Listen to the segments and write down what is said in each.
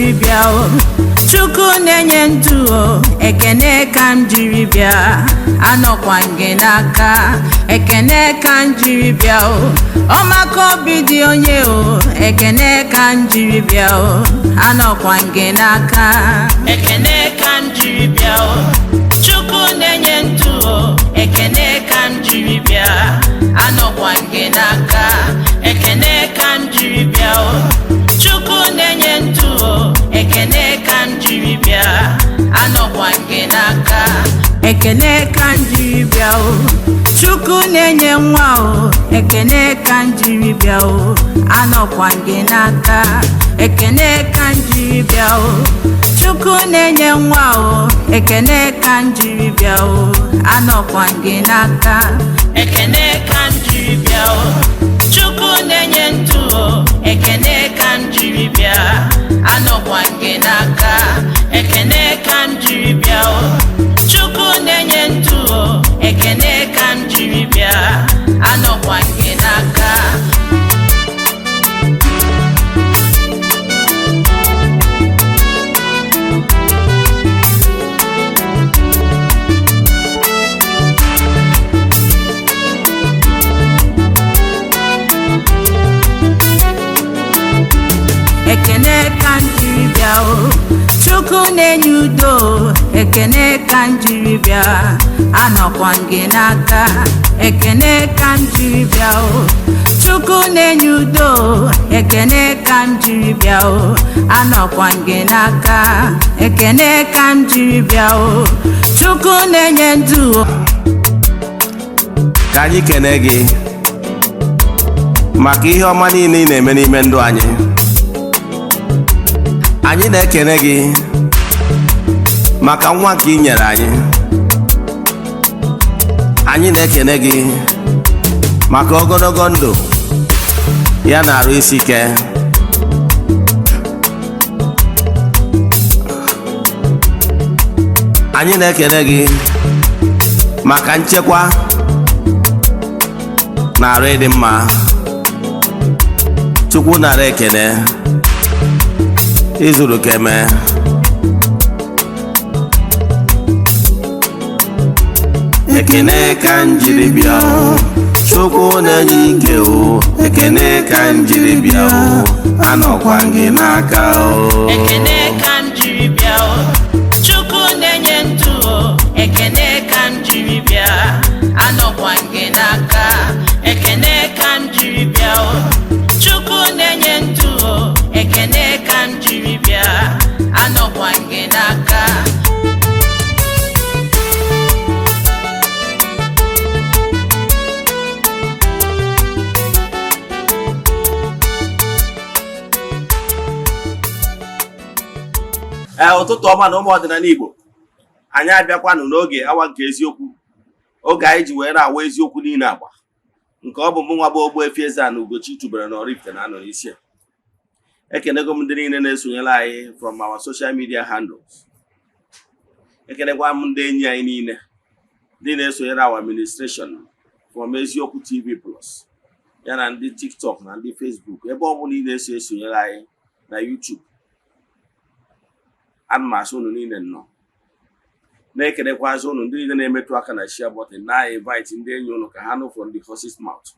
jiri bịa o Chukwu na-enye ndụ o ekene ka m jiri bịa anọkwa gị n'aka ekene ka m jiri bịa o ọmaka obi dị onye o ekene ka m jiri bịa o anọkwa gị n'aka ekene ka m jiri bịa o Chukwu na-enye ndụ o ekene ka m jiri bịa anọkwa gị n'aka ekene ka m jiri bịa o Chukwu na-enye ndụ o ekene ka m jiri bịa anọkwa gị n'aka ekene ka m jiri bịa o Chukwu na-enye nwa o ekene ka m jiri bịa o anọkwa gị n'aka ekene ka m jiri bịa o Chukwu na-enye nwa o ekene ka m jiri bịa o anọkwa gị n'aka ekene ka m jiri bịa o Chukwu na-enye ndụ o ekene ka m jiri bịa anọkwa gị n'aka ekene ka m jiri bịa o Chukwu na-enye ndụ o ekene ka m jiri bịa anọkwa gị n'aka ekene ka m jiri bịa o Chukwu na-enye udo ekene ka m jiri bịa anọkwa gị n'aka ekene ka m jiri bịa o Chukwu na-enye udo ekene ka m jiri bịa o anọkwa gị n'aka ekene ka m jiri bịa o Chukwu na-enye ndụ ka anyị kene gị maka ihe ọma niile ị na-eme n'ime ndụ anyị na-ekene gị maka nwa nke ị nyere anyị na-ekene gị maka ogologo ndụ ya na arụ isi ike anyị na-ekene gị maka nchekwa na arụ ịdị mma Chukwu nara ekene izuru keme ekene ka m jiri bịa o Chukwu na-enye ike o ekene ka m jiri bịa o anọkwa gị n'aka o ekene ka m jiri bịa o Chukwu na-enye ndụ o ekene ka m jiri bịa anọkwa gị n'aka ekene ka m jiri bịa o Chukwu na-enye ndụ o ekene ka m jiri bịa anọkwa gị n'aka ụtụtụ ọma na ụmụ ọdịnala Igbo anyị abịakwanụ n'oge awa nke eziokwu oge anyị ji wee na-awa eziokwu niile agba nke ọ bụ mụ nwa bụ Ogbuefi Eze-Ana Ugochitubelu na oraifite na anọ n'isi ekenego m ndị niile na-esonyere anyị from our social media handles ekenekwa m ndị enyi anyị niile ndị na-esonyere our administration from Eziokwu TV Plus ya na ndị TikTok na ndị Facebook ebe ọ bụla ị na-eso esonyere anyị na YouTube ana m asị unu niile nnọọ na-ekenekwazị unu ndị niile na-emetụ aka na share button na-invite ndị enyi unu ka ha nụ from the horse's mouth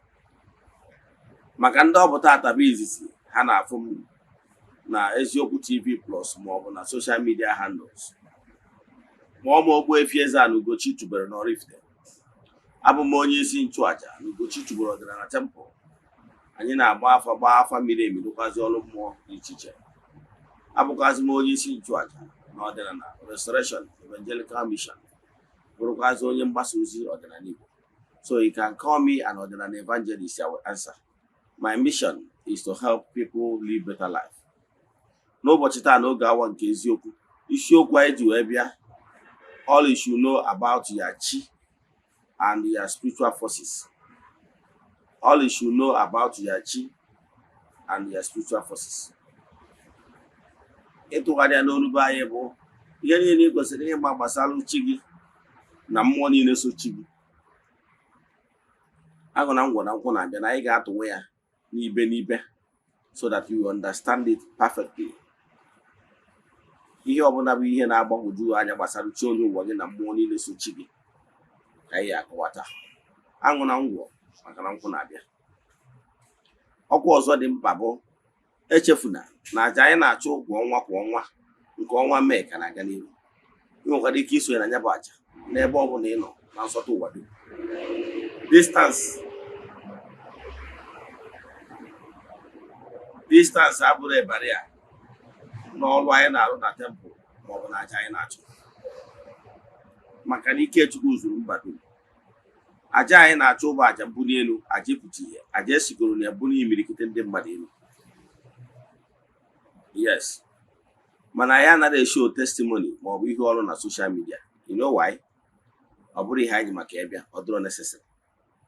maka ndị ọ bụ tata bụ izizi ha na-afụ m na Eziokwu TV Plus ma ọ bụ na social media handles ma ọ ma Ogbuefi Eze-Ana Ugochitubelu na oraifite abụ m onye isi nchụaja na Ugochitubelu ọdịnala temple anyị na-agba afa miri emi dụkwazi ọrụ mmụọ dị iche iche abụkwazi m onye isi nchụaja na ọdịnala Restoration Evangelical Mission bụrụkwazi onye mgbasa ozi ọdịnala Igbo so you can call me an ọdịnala evangelist. I will answer. My mission is to help people live better life. N'ụbọchị taa n'oge awa nke eziokwu isiokwu anyị ji wee bịa all you should know about your chi and your spiritual forces. All you should know about your chi and your spiritual forces. Ịtụgharịa n'olu anyị bụ ihe niile kwesịrị ịma gbasara chi gị na mmụọ niile so chi gị. Agụ na ngwọ na nkwụ na-abịa na anyị ga-atụwe ya n'ibe so that you understand it perfectly. ihe ọbụla bụ ihe na-agbagwoju anya gbasara chi onye ụwa gị na mmụọ niile so chi gị ka anyị akọwata. Aṅụ na ngwọ maka na nkwụ na-abịa. Ọkwa ọzọ dị mkpa bụ echefuna na aja anyị na-achụ kwa ọnwa nke ọnwa Mee ka na-aga n'ihu. Ị nwekwara ike isonye na ya bụ aja n'ebe ọ bụla ị nọ na nsọtụ ụwa dum. Distance abụrụ ịbarị a n'ọrụ anyị na-arụ na tempụl maọbụ na aja anyị na-achụ, maka na ike Chukwu zuru mba dum. Aja anyị na-achụ bụ aja mbuli elu, aja ịpụta ihe, aja esigoro na ebuli imirikite ndị mmadụ elu. Yes, mana anyị anaghị eshow testimony maọbụ ihe ọrụ na social media. You know why? Ọ bụrụ ihe anyị maka ịbịa, ọ dịrọ necessary.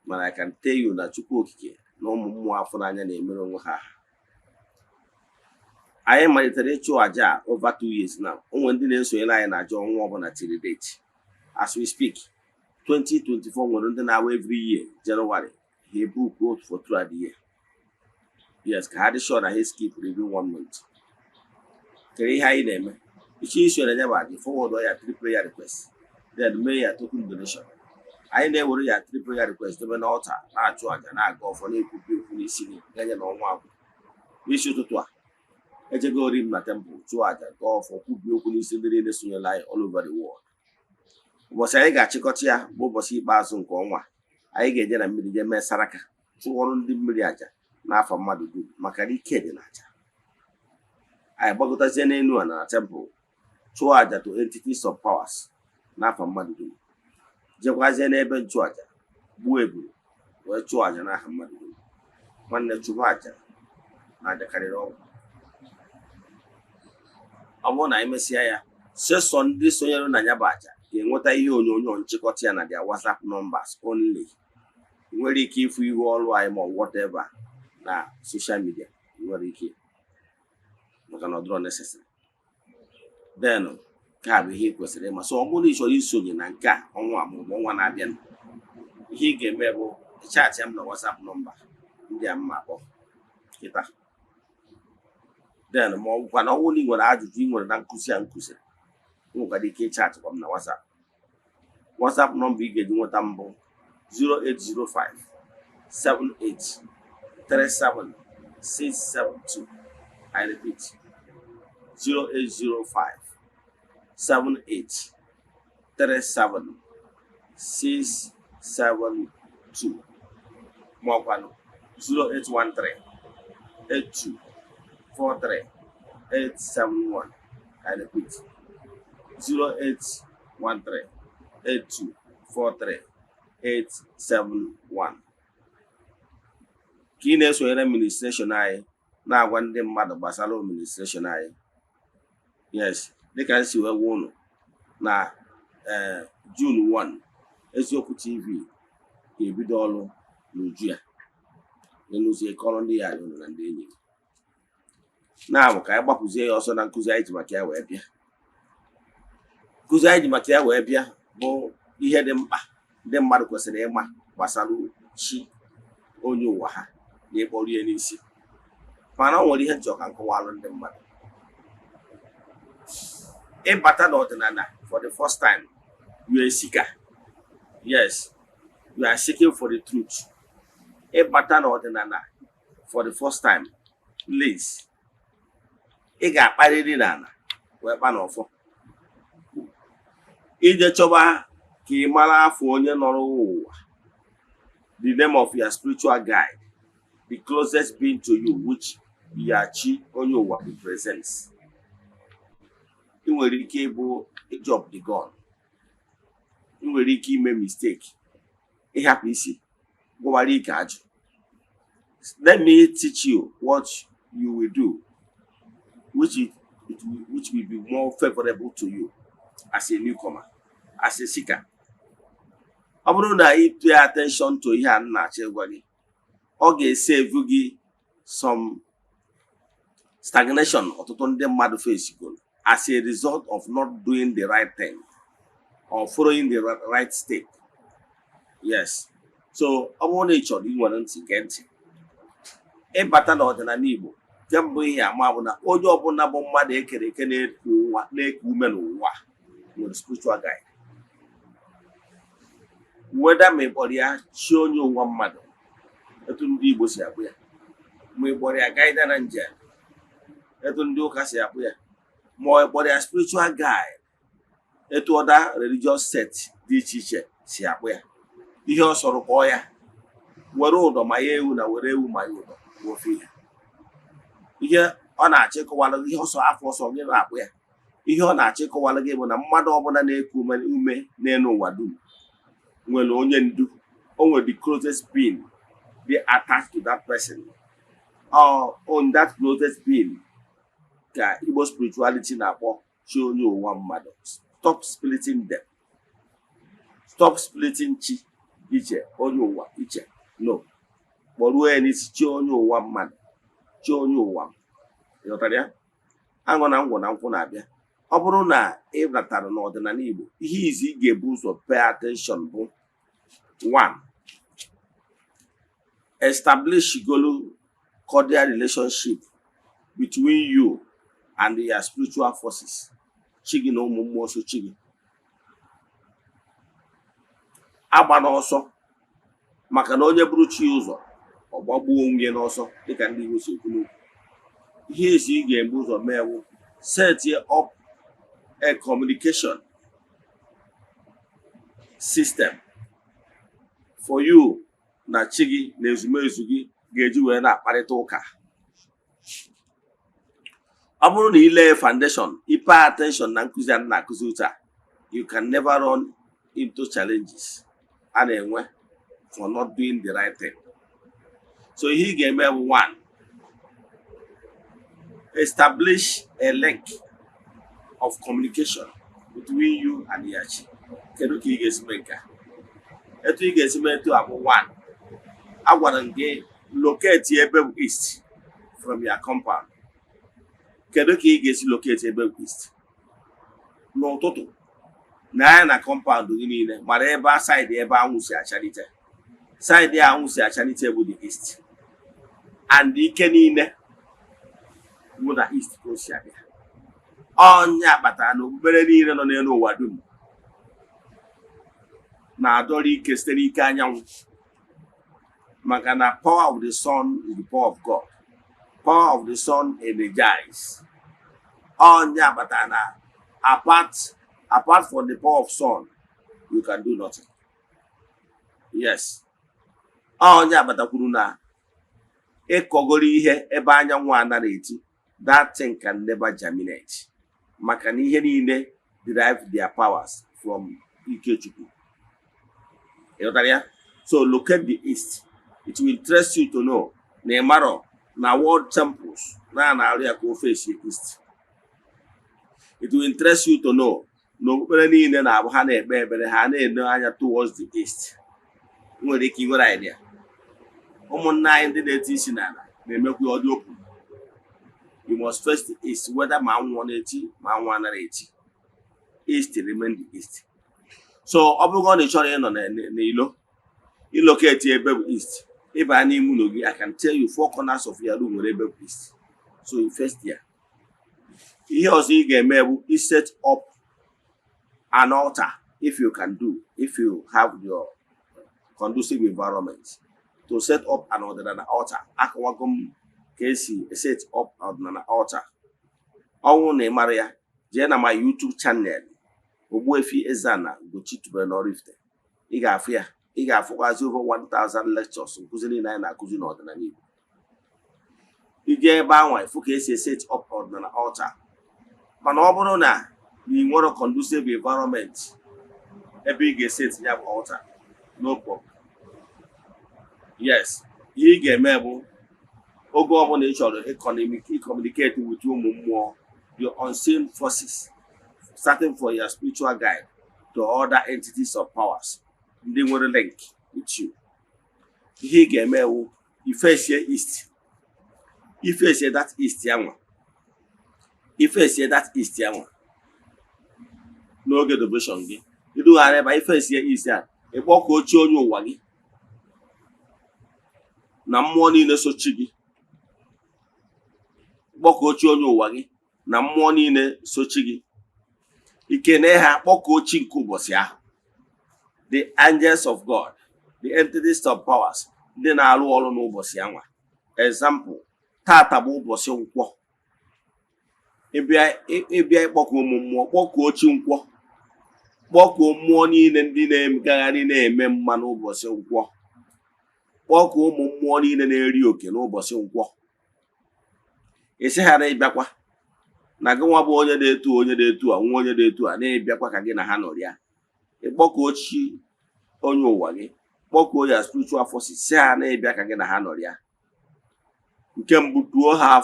Mana I can tell you na Chukwu okike na ụmụ mmụọ afọ n'anya na-emere onwe ha. Anyị malitere ịchụ aja over 2 years now. Onwe ndị na-esonyere anyị na aja ọnwa ọbụla till date. As we speak, 2024 nwere ndị na-awa every year January ha book vote for throughout the year. Yes, ka ha dị sure na ha skip review 1 month. Kere ihe anyị na-eme ichi isonyere nya bụ aja, forward ya 3 prayer requests, then mee ya token donation. Anyị na-ewere ya 3 prayer requests dobe na altar, na-achụ aja, na-aga ọfọ, na-ekwupi okwu n'isi gị ganye na ọnwa abụ. N'isi ụtụtụ a ejegori m na temple chụọ aja, gaa ọfọ, kwubi okwu n'isi ndị niile sonyere anyị all over the world. Ụbọchị anyị ga-achịkọta ya bụ ụbọchị ikpeazụ nke ọnwa. Anyị ga-eje na mmiri jee mee saraka, chụọ ọrụ ndị mmiri aja n'afọ mmadụ dum, maka na ike dị n'aja. Anyị gbagotazie n'elu a na temple chụọ aja to entities of powers n'afọ mmadụ dum. Jekwazie n'ebe nchụaja gbuo ebulu wee chụọ aja n'aha mmadụ dum. Nwanne, chụba aja na aja karịrị ọgwụ. Ọ bụrụ na anyị mesịa ya, sesọ ndị sonyere na ya bụ aja ga-enweta ihe onyonyo nchịkọta ya na their WhatsApp numbers only. Nwere ike ịfụ ihe ọrụ anyị ma whatever na social media, nwere ike, maka na ọ dịrọ necessary. Then nke a bụ ihe ị kwesịrị ịma. So ọ bụrụ na ị chọrọ isonye na nke a ọnwa maọbụ ọnwa na-abịa, ihe ị ga-eme bụ chat ya m na WhatsApp nọmba ndị a mma akpọ kịta. Then ma ọ bụkwa na ọnwụ na ị nwere ajụjụ ị nwere na nkụzi a nkụziri, ị nwekwara ike ịchatịkwa m na WhatsApp. WhatsApp nọmba ị ga-eji nweta mbụ 0805 78 37 672. I repeat, 0805 78 37 672. Mọkwanụ 0813 82 43 871. I repeat, 0813 82 43 871. Ka ị na-esonyere administration anyị na-agwa ndị mmadụ gbasara administration anyị. Yes, dịka nsi wee gwa unu na June 1 Eziokwu TV ga-ebido ọrụ n'uju ya, n'ụzọ ịkọrọ ndị ya unu na ndị enyi. Na-abụ ka anyị gbapụzie ya ọsọ na nkụzi anyị ji maka ya wee bịa. Nkụzi anyị ji maka ya wee bịa bụ ihe dị mkpa ndị mmadụ kwesịrị ịma gbasara chi onye ụwa ha na ịkpọrọ ihe n'isi. Mana ọ nwere ihe nchọ ka nkọwalụ ndị mmadụ. Ịbata n'ọdịnala for the first time, you are a seeker. Yes, you are seeking for the truth. Ịbata n'ọdịnala for the first time, please, ị ga-akparịrị n'ala wee kpa n'ọfọ. Ije chọba ka ị mara afọ onye nọrọ ụwa, the name of your spiritual guide, the closest being to you, which ya chi onye ụwa represents. Ị nwere ike ịbụ job the gun. Ị nwere ike ime mistake, ịhapụ isi gwara ike ajụ. Let me teach you what you will do, which will be more favorable to you as a newcomer, as a seeker. Ọ bụrụ na ị pay attention to ihe a na-achọ ịgwa gị, ọ ga-esave gị some stagnation ọtụtụ ndị mmadụ face golo as a result of not doing the right thing or following the right step. Yes, so ọ bụrụ na ị chọrọ inwere ntị gee ntị. Ịbata n'ọdịnala Igbo kemgbe ihe ama bụ na onye ọbụla bụ mmadụ ekere eke na-eku ume n'ụwa nwere spiritual guide. Weda ma ịkpọrọ ya chi onye ụwa mmadụ, etu ndị Igbo si akpụ ya, ma ịkpọrọ ya guardian angel, etu ndị ụka si akpụ ya, ma ọ ịkpọrọ ya spiritual guide, etu ọda religious set dị iche iche si akpụ ya. Ihe ọ sọrọ kpọọ ya, were ụdọ ma ya ewu na were ewu ma ya ụdọ bụ ofe ihe. Ihe ọ na-achọ ịkọwalụ gị, ihe ọsọ afọ ọsọ gị na-akpụ ya, ihe ọ na-achọ ịkọwalụ gị bụ na mmadụ ọbụla na-eku ume n'elu ụwa dum nwere onye ndu. O nwere the closest being be attached to that person, or on that closest being ka Igbo spirituality na-akpọ chi onye ụwa mmadụ. Stop splitting them. Stop splitting chi iche onye ụwa iche. No, kpọruo ya n'isi chi onye ụwa mmadụ, chi onye ụwa. Ịghọtara ya? Aṅụ na ngwọ na nkwụ na-abịa. Ọ bụrụ na ị batara n'ọdịnala Igbo, ihe izi ị ga-ebu ụzọ pay attention bụ 1. Establish golu cordial relationship between you and your spiritual forces. Chi gị na ụmụ mmụọ so chi gị. Agba n'ọsọ, maka na onye bụrụ chi ụzọ ọ gbagbuo onwe n'ọsọ, dịka ndị Igbo si ekwu n'okwu. Ihe ezi ị ga-ebu ụzọ meewu set up a communication system for you na chi gị na ezumezu gị ga-eji wee na-akparịta ụka. Ọ bụrụ na ile foundation, pay attention na nkụzi a na-akụzi taa, you can never run into challenges a na-enwe for not doing the right thing. So ihe ị ga-eme bụ 1, establish a link of communication between you and your chi. Kedu ka ị ga-esi mee nke a? Etu ị ga-esi mee etu a bụ 1, agwara m gị locate ebe bụ east from your compound. Kedu ka ị ga-esi locate ebe bụ east? N'ụtụtụ na anya na compound gị niile mara ebe side ebe anwụ si achalite. Side anwụ si achalite bụ the east, and ike niile bụ na east ka o si abịa. Ọnya kpatara na okpukpere niile nọ n'elu ụwa dum na-adọrọ ike site n'ike anyanwụ, maka na power of the sun is the power of God. Power of the sun energize. Ọnya kpatara na apart from the power of sun, you can do nothing. Yes. Ọnya kpatakwuru na ịkọgoro ihe ebe anyanwụ anara eti, that thing can never germinate. Maka na ihe niile derive their powers from Ikechukwu. Ịghọtara ya? So locate the east. It will interest you to know na ịmarọ na world temples na-arụ ya ka o face east. It will interest you to know na okpukpere niile na-abụ ha na-ekpe ekpere ha na-ene anya towards the east. Nwere ike inwere idea. Ụmụnna anyị ndị na-eti isi n'ala na-emekwa ọdị okwu. You must face the east, whether ma anwụ na-eti ma anwụ anaghị eti. East remain the east. So ọ bụrụ na ị chọrọ ịnọ n'ilo, ilocate ebe bụ east, ịba n'ime ụlọ gị, I can tell you 4 corners of your room nwere ebe bụ east. So you face there. Ihe ọzọ ị ga-eme bụ set up an altar, if you can do, if you have your conducive environment, to set up an ordinary altar. Akọwago m ka esi set up ordinary altar. Ọnwụ na ịmara ya, jee na my YouTube channel Ogbuefi Eze-Ana ugochitubelu oraifite. Ị ga-afụ ya. Ị ga-afụkwazi over 1000 lectures nkụzi niile anyị na-akụzi n'ọdịnala Igbo. Ị jee ebe ahụ ịfụ ka esi set up ordinary altar. Mana ọ bụrụ na ị nwere conducive environment ebe ị ga-eset ya bụ altar, no problem. Yes, ihe ị ga-eme bụ oge ọbụla ị chọrọ communicate with ụmụ mmụọ, your unseen forces, starting for your spiritual guide to other entities of powers, ndị nwere link with you. Ihe ị ga-eme bụ ifesie east, ifesie that east yanwa, ifesie that east yanwa n'oge devotion gị. Idughara ebe ifesie east ya, ịkpọkọ ochie onye ụwa gị na mmụọ niile so chi gị. kpọkuo chi onye ụwa gị na mmụọ niile sochi gị, ikene ha, kpọkuo chi nke ụbọchị ahụ, the angels of God, the entities of powers, ndị na-arụ ọrụ n'ụbọchị anwa. Example, tata bụ ụbọchị nkwọ. ịbịa ịkpọku ụmụ mmụọ, kpọkuo chi nkwọ, kpọkuo mmụọ niile ndị na-egagharị na-eme mma n'ụbọchị nkwọ, kpọkuo ụmụ mmụọ niile na-eri oke n'ụbọchị nkwọ. Isi ghara ịbịakwa na gị nwa bụ onye na-etu a nwa onye na-etu a na-ebịakwa ka gị na ha nọrịa. Ịkpọkuo chi onye ụwa gị, kpọkuo ya spiritual forces, si ha na-ebịa ka gị na ha nọrịa. Nke mbụ, tuo ha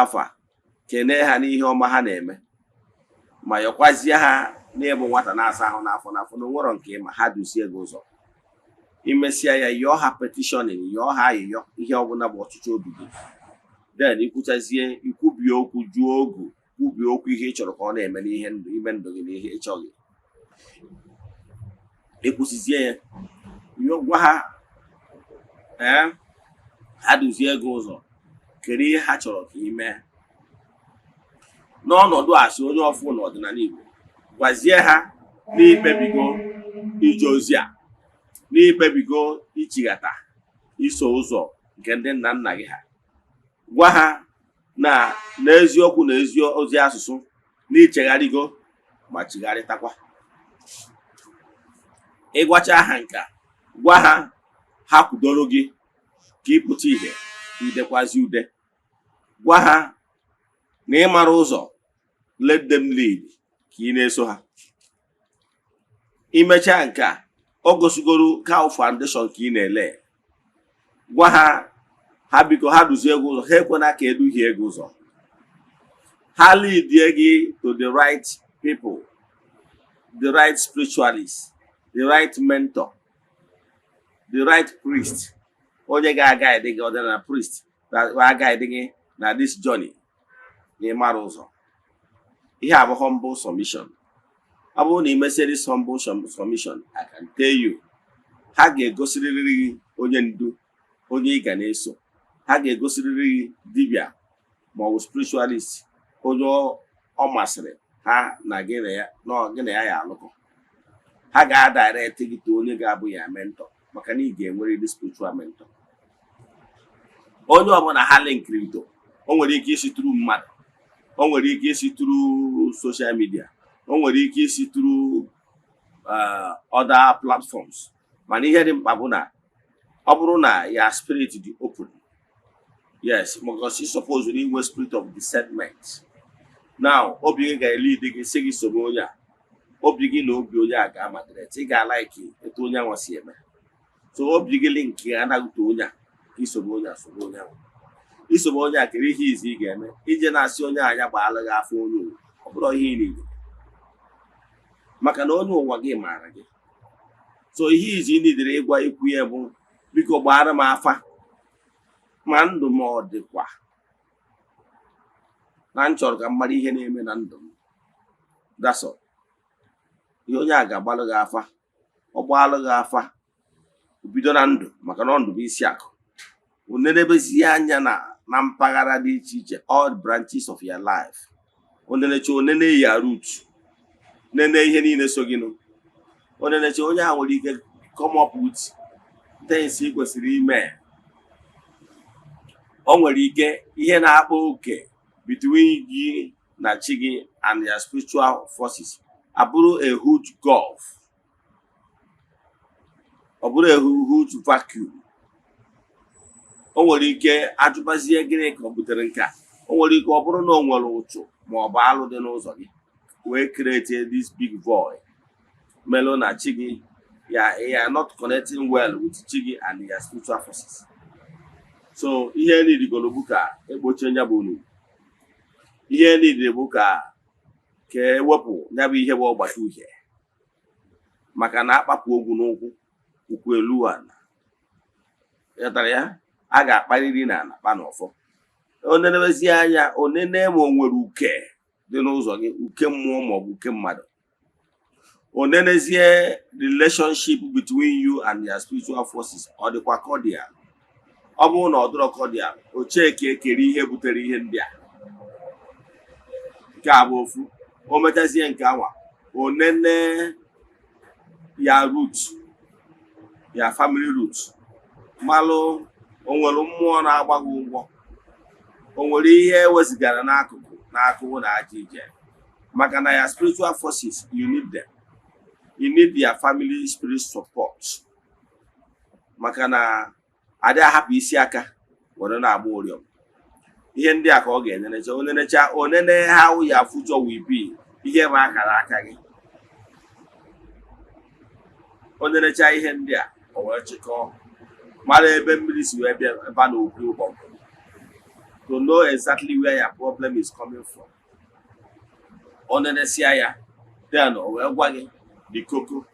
afa, kenee ha n'ihe ọma ha na-eme, ma yọkwazie ha n'ịbụ nwata na-asa ahụ n'afọ n'afọ na onwero nke ma ha duzie gị ụzọ. Imesịa ya, yọọ ha petitioning, yọọ ha ayịyọ ihe ọbụla bụ ọchịchị obi gị. Then ikwuchazie, ikwubie okwu, jụọ ogu, kwubie okwu ihe ị chọrọ ka ọ na-eme n'ihe ime ndụ gị na ihe ị chọghị. Ekwusizie ya, gwa ha ha duzie gị ụzọ, kedu ihe ha chọrọ ka ị mee. N'ọnọdụ asị onye ọfụ n'ọdịnala Igbo, gwazie ha n'ikpebigo ije ozi a, n'ikpebigo ichighata iso ụzọ nke ndị nna nna gị ha. Gwa ha na n'eziokwu na ezi ozi asụsụ n'ichegharịgo ma chigharịtakwa. Ịgwacha ha nka, gwa ha ha kwudoro gị ka ịpụta ihe idekwazi ude. Gwa ha na ịmara ụzọ, let them lead, ka ị na-eso ha. Imechaa nke a, o gosigoro cow foundation ka ị na-ele. Gwa ha biko ha duzie gị ụzọ, ha ekwena ka eduhie gị ụzọ. Ha leadie gị to the right people, the right spiritualist, the right mentor, the right priest, onye ga-agaidi gị, ọdịnala priest ga-agaidi gị na this journey n'ịmara ụzọ. Ihe a bụ humble submission. Ọ bụrụ na imesịa this humble submission, I can tell you, ha ga-egosiriri gị onye ndu, onye ị ga na-eso. Ha ga-egosiriri gị dibịa ma ọ bụ spiritualist, onye ọ masịrị ha na gị na ya alụkọ. Ha ga-adirect gị to onye ga-abụ ya mentor, maka na ị ga-enwerịrị spiritual mentor. Onye ọbụla ha linkiri to, o nwere ike isi tụrụ mmadụ, o nwere ike isi tụrụ social media, o nwere ike isi tụrụ other platforms. Mana ihe dị mkpa bụ na ọ bụrụ na ya spirit dị open, yes, because you suppose to inwe spirit of discernment. Now, obi gị ga-elid gị sị gị soro onye a, obi gị na obi onye a ga-amadịrị, ị ga-alaiki etu onye anwa si eme. So obi gị link ya anaghịte onye a, isoro onye a soro onye ahụ. Isoro onye a kere ihe izi ị ga-eme, ije na-asị onye anya gbaala gị afọ onye ụwa, ọ bụrụ ihe ị niile, maka na onye ụwa gị maara gị. So ihe izi ị nidere ịgwa ikwu ya bụ, biko gbaara m afa, ma ndụ m ọ dịkwa na m chọrọ ka mmadụ ihe na-eme na ndụ m. That's all. Ihe onye a ga-agbalụ gị afa, ọ gbalụ gị afa, bido na ndụ, maka na ndụ bụ isi akụ. Onenebezie anya na mpaghara dị iche iche, all branches of your life. Oneneche onene ya root, nene ihe niile so gị nụ. Oneneche onye a nwere ike come up with things ị kwesịrị ime. O nwere ike ihe na-akpa oke between gị na chi gị and your spiritual forces abụrụ a huge gulf, ọ bụrụ a huge vacuum. O nwere ike ajụbazie gịnị ka ọ butere nke a. O nwere ike ọ bụrụ na o nwere ụchụ ma ọ bụ alụ dị n'ụzọ gị, wee create this big void. Melo na chi gị, you are not connecting well with chi gị and your spiritual forces. So ihe nidigoro bụ ka egbochie nya bụ unu. Ihe niile bụ ka ewepụ nya bụ ihe bụ ọgbata uhie, maka na akpapụ ogwu n'ụkwụ, ụkwụ elu ala. Yatara ya, a ga-akparịrị na akpa n'ọfọ. Onenebezie anya, onene ma o nwere uke dị n'ụzọ gị, uke mmụọ ma ọ bụ uke mmadụ. Onenezie relationship between you and your spiritual forces, ọ dịkwa cordial, ọ bụrụ na ọ dịrọ cordial, o cheki ekere ihe butere ihe ndị a. Nke a bụ ofu. O mechazie nke anwa, o nene ya root, ya family root, malụ o nwere mmụọ na-agba gị ụgwọ, o nwere ihe ewezigara n'akụkụ na aja ije. Maka na ya spiritual forces, you need them. You need their family spirit support. Maka na adị ahapụ isi aka were na-agba ụrịọm. Ihe ndị a ka ọ ga-enenecha onene how your future will be. Ihe ma akara aka gị. Onenecha ihe ndị a, o wee chịkọọ mara ebe mmiri si wee bịa ebe a na-okwu ụgbọ, to know exactly where your problem is coming from. Onenesia ya, then o wee gwa gị the koko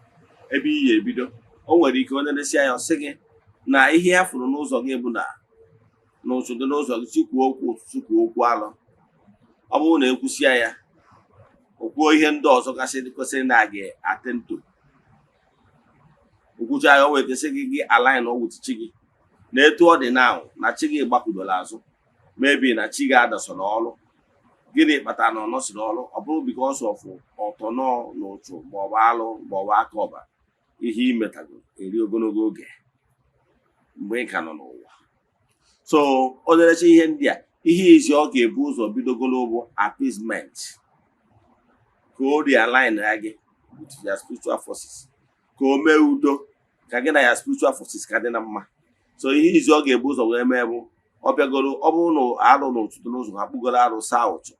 ebe iyi ebido. O nwere ike onenesia ya, ọ sị gị na ihe ya fụrụ n'ụzọ gị bụ na n'ụzọ dị n'ụzọ gị, tukwuo okwu ụtụtụ kwuo okwu alụ. Ọ bụrụ na ekwusia ya, o kwuo ihe ndị ọzọ gasị kwesịrị na aga atento. Okwucha ya, o wee kesị gị align with chi gị na etu ọ dị now, na chi gị gbapụdola azụ, maybe na chi gị adasọ n'ọrụ. Gịnị kpatara na ọ nọsịrị ọrụ? Ọ bụrụ because of ọtọnọ n'ụtụ maọbụ alụ maọbụ aka ọba ihe imetago eri ogologo oge mgbe ị ka nọ n'ụwa. So o nerecha ihe ndị a, ihe izi ọ ga-ebu ụzọ bidogolo bụ appeasement, ka o realign ya gị with your spiritual forces, ka o mee udo, ka gị na ya spiritual forces ka dị na mma. So ihe izi ọ ga-ebu ụzọ wee mee bụ, ọ bịagoro, ọ bụrụ na arụ n'ụtụtụ n'ụzọ ha kpugoro arụ saa ụtụ,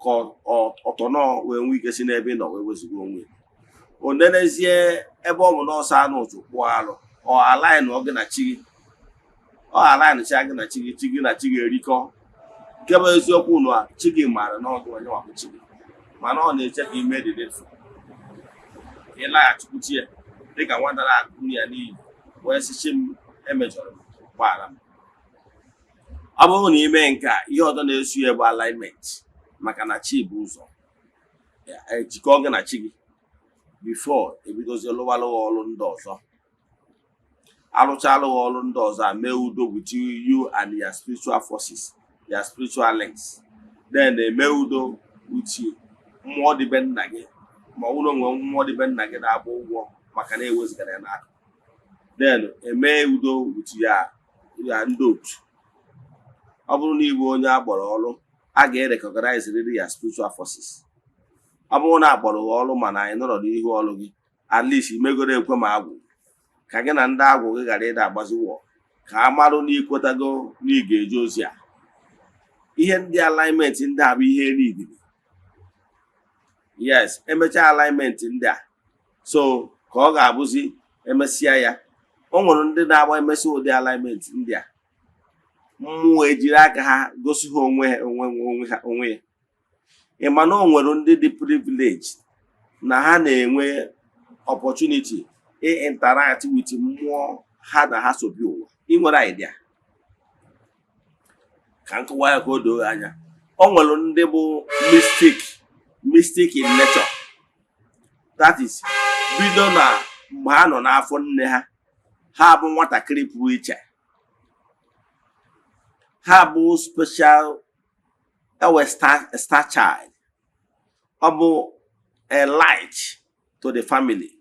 ka ọtọnọ wee nwee ike si n'ebe ị nọ wee wezuga onwe. O nenezie ebe ọ bụ na ọsọ anụ ụtụ kpụọ arụ, ọ align ọ gị na chi gị, ọ align-cha gị na chi gị, chi gị na chi gị erikọ. Nke bụ eziokwu na chi gị maara na ọgụ onye nwakwu chi gị, mana ọ na-eche ka ime dị defu ka ị laghachikwuchi ya dịka nwata na-akụ ya n'iyi wee sị chi m emejọrọ m, gbaghara m. Ọ bụrụ na ime nke a, ihe ọzọ na-eso ya bụ alignment, maka na chi bụ ụzọ. Ejikọ gị na chi gị before ebidozie lụwalụghị ọrụ ndị ọzọ. Alụcha alụghị ọrụ ndị ọzọ a mee udo with you and your spiritual forces, your spiritual links. Then eme udo with mmụọ dịbe nna gị, ma ọ bụrụ nwee mmụọ dịbe nna gị na-agba ụgwọ maka na ewezigara ya n'aka. Then eme udo with ya ndị otu. Ọ bụrụ na ịbụ onye agbọrọ ọrụ, a ga-recognize really your spiritual forces. Ọ bụrụ na agbọrọ ọrụ mana anyị nọrọ n'ihu ọrụ gị, at least imegoro ekwe ma agwụ, ka gị na ndị agwụ gị ghara ịda agbaziwọ, ka a marụ na ikwetago na ị ga-eje ozi a. Ihe ndị alignment ndị a bụ ihe niile. Yes, emechaa alignment ndị a, so ka ọ ga-abụzi emesịa ya. O nwere ndị na-agba emesi ụdị alignment ndị a, mmụọ ejiri aka ha gosi ha onwe ya. Ị ma na o nwere ndị dị privilege na ha na-enwe opportunity interact with mmụọ ha na ha sobi ụwa. Ị nwere idea? Ka nkọwa ya ka o doo anya. O nwere ndị bụ mystic in nature. That is, bido na mgbe ha nọ n'afọ nne ha, ha bụ nwatakịrị pụrụ iche. Ha bụ special star child. Ọ bụ a light to the family.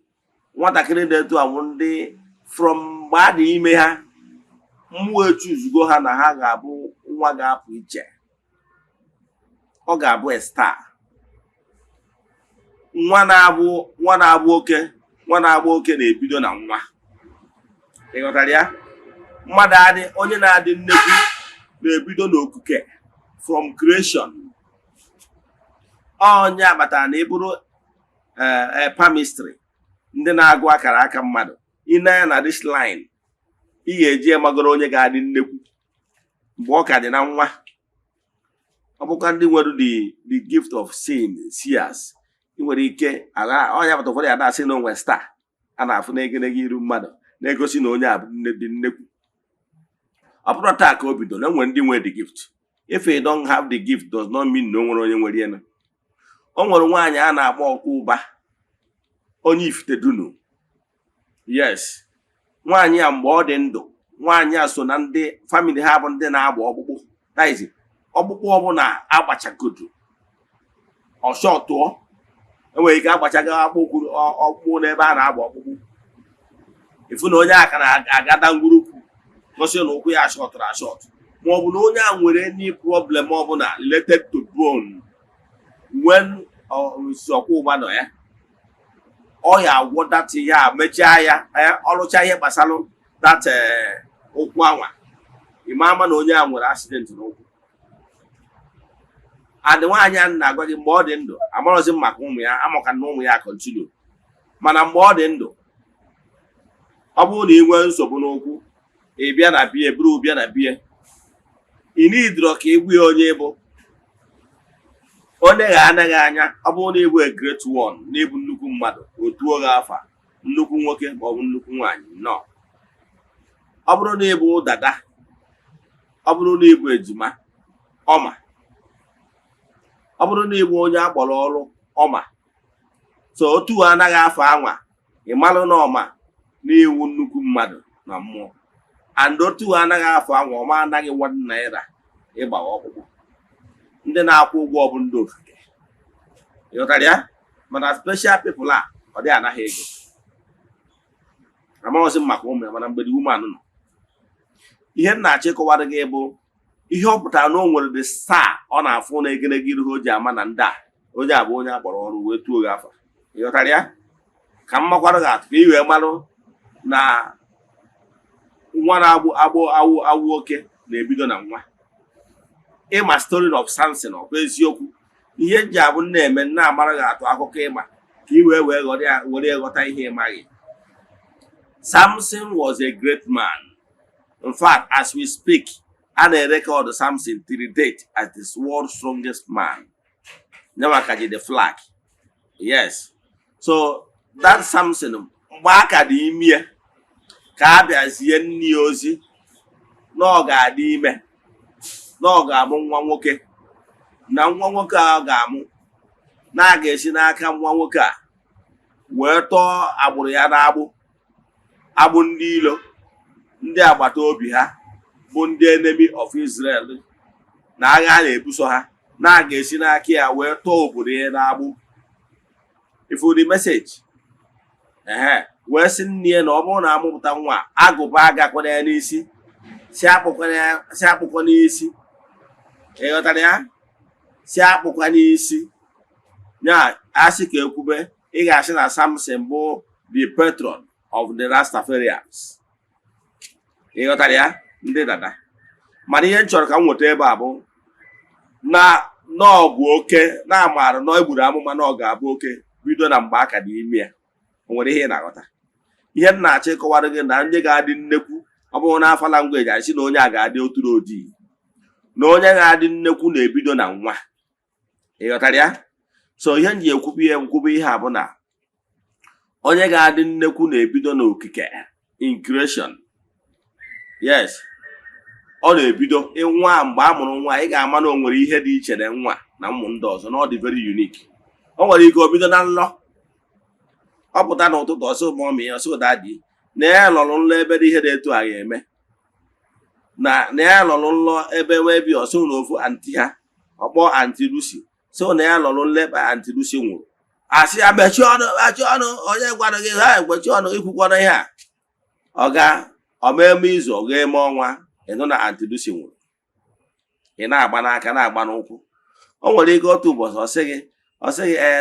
Nwatakịrị na-eto awụ ndị from mgbe a dị ime ha, mmụọ echuzugo ha na ha ga-abụ nwa ga-apụ iche. Ọ ga-abụ a star. Nwa na-abụ oke na-ebido na nwa. Ị ghọtara ya? Onye na-adị nnekwu na-ebido n'okuke from creation. Onye akpatara na ịbụrụ palmistry, ndị na-agụ akara aka mmadụ, ịnanya na this line, ị ga-eji magoro onye ga-adị nnekwu mgbe ọ ka dị na nwa. Ọ bụkwa ndị nwere the gift of seers. Ị nwere ike onye agbata ụfọdụ ya na-asị na onwe star a na-afụ n'egedege iru mmadụ, na-egosi na onye a bụ dị nnekwu. Ọ bụrụ taa ka o bidoro, enwere ndị nwere the gift. If you don't have the gift, does not mean na o nwere onye nwere ya. O nwere nwaanyị a na-akpọ ọkụ ụba, onye ifite dunu. Yes, nwaanyị a mgbe ọ dị ndụ nwaanyị a so na ndị family ha bụ ndị na-agba ọkpụkpụ. That is ọkpụkpụ ọbụla agbachagodu ọsọ tụọ enwere ike agbachaga ọkpụkpụ n'ebe a na-agba ọkpụkpụ. Ifu na onye aka na-agada ngwurukwu gosi na ụkwụ ya shọtụrụ ashọt, ma ọ bụ na onye a nwere any problem ọbụla related to bone when ọkwụ ụgba nọ ya, ọ ya agwọ dat ya mechaa ya ọlụcha ihe gbasara dat ụkwụ anwa, ịma ama na onye a nwere accident n'ụkwụ. And nwaanyị a na-agwa gị mgbe ọ dị ndụ amarọzi maka ụmụ ya, amaka na ụmụ ya continue, mana mgbe ọ dị ndụ ọ bụrụ na ị nwee nsogbu n'ụkwụ ị bịa na bie buru bịa na bie, ị nidiro ka ị gwa ya onye bụ onye ga-anaghị anya. Ọ bụrụ na ịbụ a great one na ịbụ nnukwu mmadụ otuo gị afa nnukwu nwoke ma ọ bụ nnukwu nwaanyị nọ. Ọ bụrụ na ịbụ dada, ọ bụrụ na ịbụ ejima ọma, ọ bụrụ na ịbụ onye akpọrọ ọrụ ọma, so otu anaghị afọ anwa ị malụ na ọma na iwu nnukwu mmadụ na mmụọ, and otu anaghị afọ anwa ọma anaghị $1 ịgbawa ọkpụkpụ. Ndị na-akwụ ụgwọ bụ ndị ofike, ịghọtara ya, mana special people a ọ dị anaghị ego. Amaghịzi m maka ụmụ ya, mana mgbe dị umeanụ nọ, ihe m na-achọ ịkọwara gị bụ ihe ọ pụtara na o nwere dị saa ọ na-afụ na egerege iru ha o ji ama na ndị a onye a bụ onye akpọrọ ọrụ wee tuo gị afa. Ịghọtara ya, ka m makwara gị atụ ka ị wee marụ na nwa na-agbụ awụ oke na-ebido na nwa. Ịma story of Samson ọ bụ eziokwu, ihe nji abụ na-eme na-amara gị atụ akụkọ ịma ka ị were ghọta ihe ịmaghị. Samson was a great man. In fact, as we speak, a na-record Samson till date as the world's strongest man. Never catch the flag. Yes. So that Samson, mgbe aka dị ime ka a bịazie nne ozi na ọ ga-adị ime na ọ ga-amụ nwa nwoke, na nwa nwoke a ọ ga-amụ na a ga-esi n'aka nwa nwoke a wee tọọ agbụrụ ya agbụ ndị ilo, ndị agbata obi ha bụ ndị enemy of Israel, na agha a na-ebuso ha, na a ga-esi n'aka ya wee tọọ obodo ya n'agbụ. Ifu the message wee sị nne ya na ọ bụrụ na amụpụta nwa agụba agakwana ya n'isi, si akpụkwa n'isi. Ịghọtara ya, si akpụkwa n'isi ya asị ka ekwube. Ị ga-asị na Samson bụ the patron of the Rastafarians. Ịghọtara ya ndị dada. Mana ihe m chọrọ ka m nweta ebe a bụ na ọ bụ oke na amaara na ọ gburu amụma na ọ ga-abụ oke bido na mgbe aka dị ime ya. O nwere ihe ị na-aghọta? Ihe m na-achọ ịkọwara gị na ndị ga-adị nnekwu, ọ bụrụ na afa langweji asị na onye a ga-adị oturu ojii, na onye ga-adị nnekwu na-ebido na nwa. Ịghọtara ya? So ihe m ji ekwube ihe a bụ na onye ga-adị nnekwu na-ebido n'okike in creation. Yes, ọ na-ebido nwa mgbe a mụrụ nwa. Ị ga-ama na o nwere ihe dị iche na nwa na ụmụ ndị ọzọ, na ọ dị very unique. O nwere ike o bido na nlọ, ọ pụta n'ụtụtụ ọsọ mọmị ya ọsọ dadi na ya lọrọ nlọ ebe dị ihe dị etu a ga-eme, na ya lọrọ nlọ ebe wee bi ọsọ na ofu anti ha ọkpọ anti Lucy, so na ya lọrọ nlọ ebe anti Lucy nwụrụ. Asị ya mechie ọnụ onye gwara gị ha ekwechi ọnụ ikwukwana ihe a. Ọ eme izu ọ ga-eme ọnwa ịnụ na anti Lucy nwụrụ, ị na-agba n'aka na-agba n'ụkwụ. O nwere ike otu ụbọchị ọ sị gị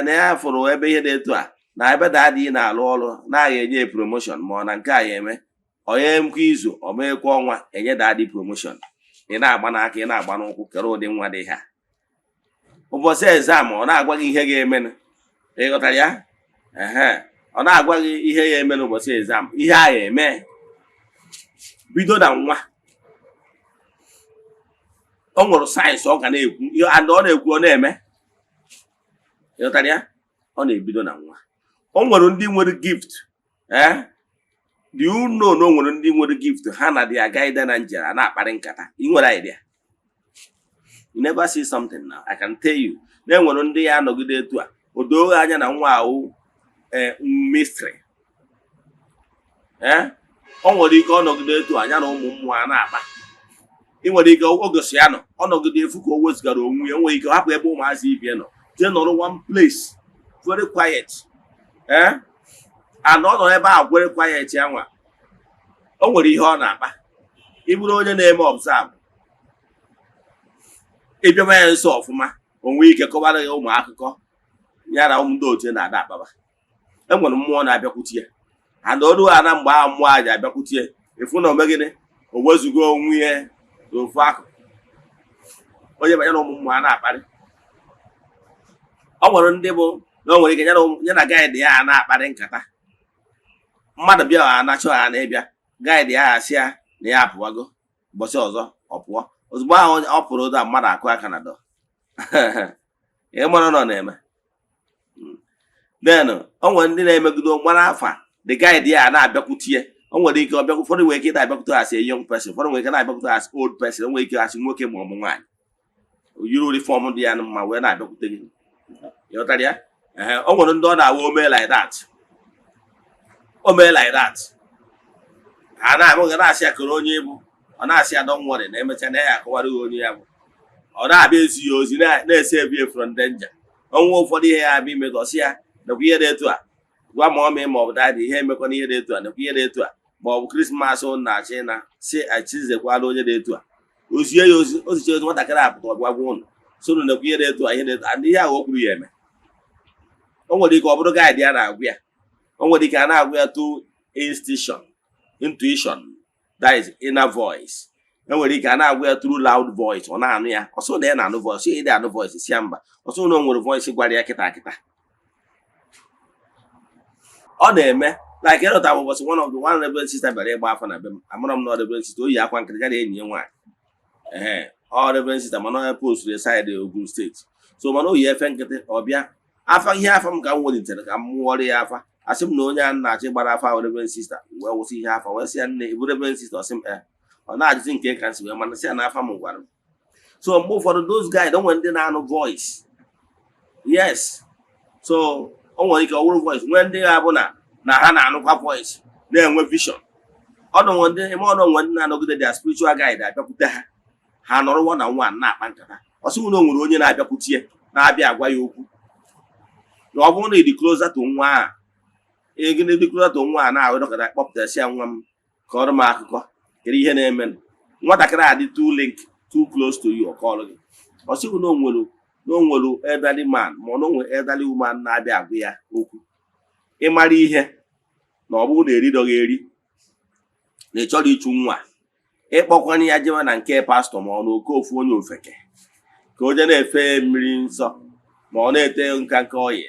na ya fụrụ ebe ihe dị etu a, na ebe dadị na-alụ ọrụ na-agha enye promotion, ma ọ na nke a ya eme onye nkwa izu ọ meekwa ọnwa enye dadị promotion. Ị na-agba n'aka ị na-agba n'ụkwụ, kere ụdị nwa dị ha. Ụbọchị exam ọ na-agwa gị ihe ga-emenụ. Ịghọtara ya? Ọ na-agwa gị ihe ya eme n'ụbọchị exam, ihe a ya eme bido na nwa. O nwere sayensị ọ ga na-ekwu and ọ na-ekwu ọ na-eme. Ịghọtara ya? Ọ na-ebido na nwa. O nwere ndị nwere gift. Do you know na o nwere ndị nwere gift ha na dia guide na njera na-akparị nkata? Ị nwere idea? You never see something now. I can tell you. Na enwere ndị ya anọgide etu a, o doo anya na nwa ahụ mystery. o nwere ike ọnọgide etu anya na ụmụ mmụọ a na-akpa. Ị nwere ike ogosi ya nọ ọnọgide efu ka o wezugara onwe ya, nwere ike hapụ ebe ụmụazị ibie nọ jee nọrọ one place very quiet and ọ nọ ebe a very quiet ya nwa o nwere ihe ọ na-akpa. Ị bụrụ onye na-eme observe, ịbịama ya nso ọfụma, onwe ike kọwara ya ụmụ akụkọ ya na ụmụ ndị otu na-ada akpaba. Enwere mmụọ na-abịakwute ya and ọrụ ha na mgbe ahụ mmụọ a ji abịakwute ya efu na omegide o wezugo onwe ya n'ofu akụkụ, onye banye na ụmụ mmụọ a na-akparị. Ọ nwere ndị bụ na o nwere ike ya na gaịdị ya na-akparị nkata. Mmadụ bịa ha anachọ ha na-ebịa, gaịdị ya asị ya na ya apụwago, ụbọchị ọzọ ọ pụọ. Ozugbo ahụ ọ pụrụ ụda mmadụ akụ aka na dọ ihe mara nọ na-eme. Then o nwere ndị na-emegido mara afa the gaịdị ya na-abịakwutie. O nwere ike ọbịa, ụfọdụ nwere ike na-abịakwute asị a young person, ụfọdụ nwere ike na-abịakwute asị old person, o nwere ike asị nwoke ma ọ bụ nwaanyị yiri uniform dị ya mma wee na-abịakwute gị. Ịghọtara ya? O nwere ndị ọ na-awa o mee like that, o mee like that, ha na-amụghị na-asị ya kere onye bụ, ọ na-asị ya don't worry, na-emecha na ya akọwara gị onye ya bụ. Ọ na-abịa ezi ya ozi na-ese ebie from danger. Ọnwa ụfọdụ ihe ya abịa ime gosi ya nakwa ihe dị etu a, gwa ma ọmị ma ọ bụ dadị ihe emekwana ihe dị etu a nakwa ihe dị etu a, ma ọ bụ krismas na-achị na si achizekwala onye dị etu a, ozie ya ozi, oziche ozi nwatakịrị apụta ọbịa gwa ụnụ sonu nakwa ihe dị etu a, ihe dị etu a, ndị ihe ahụ o kwuru ya eme. O nwere ike ọ bụrụ gaịdị ya na-agwa ya, o nwere ike a na-agwa ya to intuition, that is inner voice. E nwere ike a na-agwa ya through loud voice, ọ na-anụ ya, ọsọ na ya na-anụ voice, ihe dị anụ voice si ya mba, ọsọ na o nwere voice gwara ya kịta kịta. Ọ na-eme like ịrụta bụ ụbọchị one reverend sister bịara ịgba afa na be m, amara m na reverend sister oyi akwa nkịrịka na enyi ya nwaanyị. Ọ reverend sister mana onye post side Ogun steeti, so mana oyi efe nkịtị ọbịa afa ihe afa m ka m welitere ka m mụọrọ ya afa. Asị m na onye a na-achị gbara afa ahụ reverend sister wee wụsị ihe afa wee sị ya nne ịbụ reverend sister, ọsị m ọ na-ajụzi nke ka nsi wee mana sị ya na afa m gwara m. So mgbe ụfọdụ those guys o nwere ndị na-anụ voice, yes, so o nwere ike ọ wụrụ voice, nwee ndị ga-abụ na ha na-anụkwa voice na-enwe vision. Ọnụ ndị na-anọgide their spiritual guide abịakwute ha, ha nọrọ one on one na-akpa nkata. Ọsị na o nwere onye na-abịakwutie na-abịa agwa ya okwu na ọ bụrụ na ịdị closer to nwa a, egide dị closer to nwa a na-ahụ dọkịta kpọpụtasị ya nwa m ka ọrụ m akụkọ kedu ihe na-eme. Nwatakịrị a dị too close to you, ọ kọọrọ gị. Ọ sịghị na o nwere elderly man ma ọ na onwe elderly woman na-abịa agwa ya okwu. Ịmara ihe na ọ bụrụ na eridọghị eri na ị chọrọ ịchụ nwa, ịkpọkwanye ya jewe na nke pastọ ma ọ na oke ofu onye ofeke ka o je na-efe mmiri nsọ ma ọ na-ete nka ọyị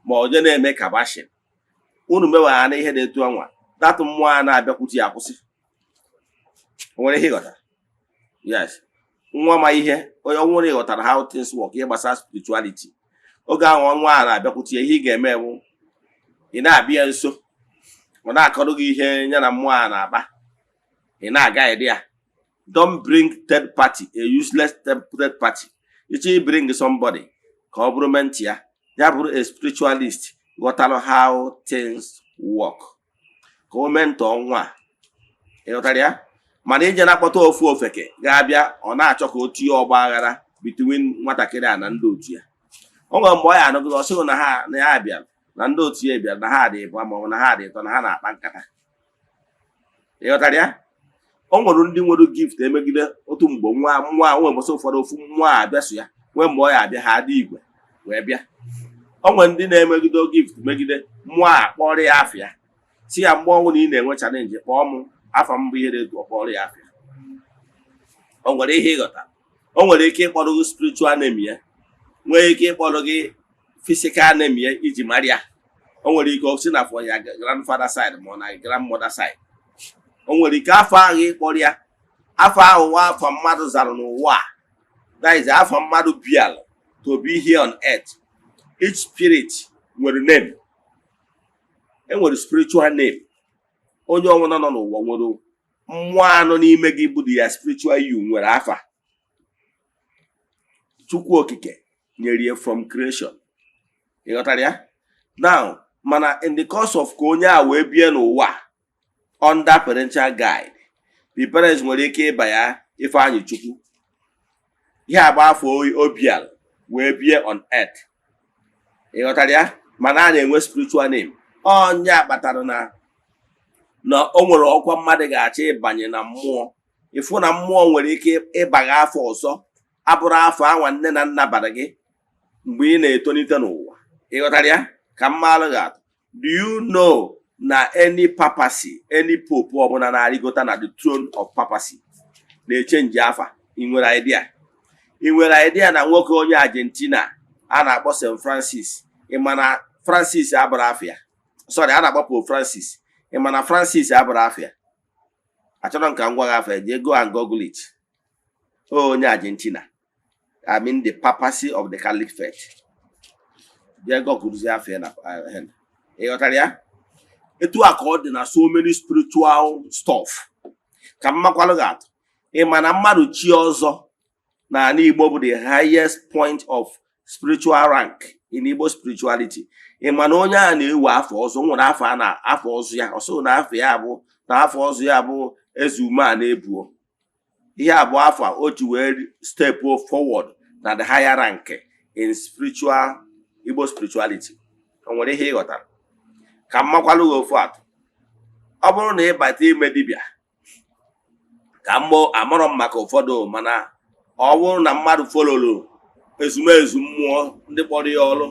ma ọ je na-eme kabashin. Unu meweghara na ihe na-etu ọnwa datụ mmụọ a na-abịakwute ya akwụsị. O nwere ihe ịghọtara? Yes, nwa ma ihe onye ọnwụrụ ịghọtara how things work, ihe gbasara spirituality. Oge ahụ nwa a na-abịakwute ya, ihe ị ga-eme bụ ị na-abịa nso, ọ na-akọrọ gị ihe ya na mmụọ a na-akpa, ị na-aga ede ya. Don't bring third party, a useless third party. Iche bring somebody ka ọ bụrụ menti ya, ya bụrụ a spiritualist ghọtara how things work ka o mentọ nwa. Ịghọtara ya? Mana ije na-akpọta ofu ofeke ga-abịa ọ na-achọ ka o tinye ọgba aghara between nwatakịrị a na ndị otu ya. O nwere mgbe ọ ya anọgide ọ sịghị na ya bịara na ndị otu ya bịara na ha dị ịbụa ma ọ bụ na ha dị ịtọ na ha na-akpa nkata. Ịghọtara ya? O nwere ndị nwere gift emegide otu mgbe nwa nwee mbọsị ụfọdụ ofu nwa abịa so ya, nwee mgbe ọ ya abịa ha dị igwe wee bịa. O nwere ndị na-emegide gift megide mmụọ a kpọrọ ya afịa, si ya mgbe ọnwụ na ị na-enwe chalenji kpọọ m afa mbụ ihe dị etu ọ kpọrọ ya afịa. O nwere ihe ịghọta. O nwere ike ịkpọrọ gị spiritual name ya, nwee ike ịkpọrọ gị physical name ya iji mara ya. O nwere ike osi na for ya grandfather side ma ọ na grandmother side. O nwere ike afọ ahụ ịkpọrọ ya, afọ ahụ nwa afọ mmadụ zara n'ụwa, that is afọ mmadụ bial to be here on earth. Each spirit nwere name. E nwere spiritual name. Onye ọbụla nọ n'ụwa nwere mmụọ anọ n'ime gị bụ ya spiritual you nwere afa. Chukwu okike nyere ya from creation. Ịghọtara ya? Now, mana in the course of ka onye a wee bie n'ụwa, under parental guide. The parents nwere ike ịba ya Ifeanyị Chukwu. Ihe agba afọ Obial wee bie on earth. Ịghọtara ya? Mana a na-enwe spiritual name. Ọnya kpatara na o nwere ọkwa mmadụ ga-achọ ịbanye na mmụọ. Ịfụ na mmụọ nwere ike ịbaga afọ ọzọ abụrụ afọ anwa nne na nna bara gị mgbe ị na-etonite n'ụwa. Ịghọtara ya? Ka mmalụ ga-atụ. Do you know na any papacy, any pope ọbụla na-arịgota na the throne of papacy na-echenji afa? Ị nwere idea? Ị nwere idea na nwoke onye Argentina a na-akpọ St. Francis, ị ma na Francis abụrụ afịa? Sorry, a na-akpọ Pope Francis. Ị ma na Francis abụrụ afịa? Achọrọ m ka m gwa gị afịa, jee go and google it. Onye Argentina, I mean the papacy of the Catholic faith. Jee google afịa na ịghọtara ya? Etu a ka ọ dị na so many spiritual stuff. Ka mmakwalụ gị atụ, ị ma na mmadụ chi ọzọ n'ala Igbo bụ the highest point of spiritual rank in Igbo spirituality. Ị ma na onye a na-ewe afọ ọzọ, nwere afọ ọzọ ya, ọsọ na afọ ọzọ ya bụ Eze-Ana ebuo. Ihe abụọ afọ o ji wee step forward na the higher rank in spiritual Igbo spirituality. O nwere ihe ịghọtara? Ka mmakwalụ gị ofu atụ. Ọ bụrụ na ịbata ime dibịa, ka amarọ m maka ụfọdụ, mana ọ bụrụ na mmadụ fololo ezumezu mmụọ ndị kpọrọ ya ọrụ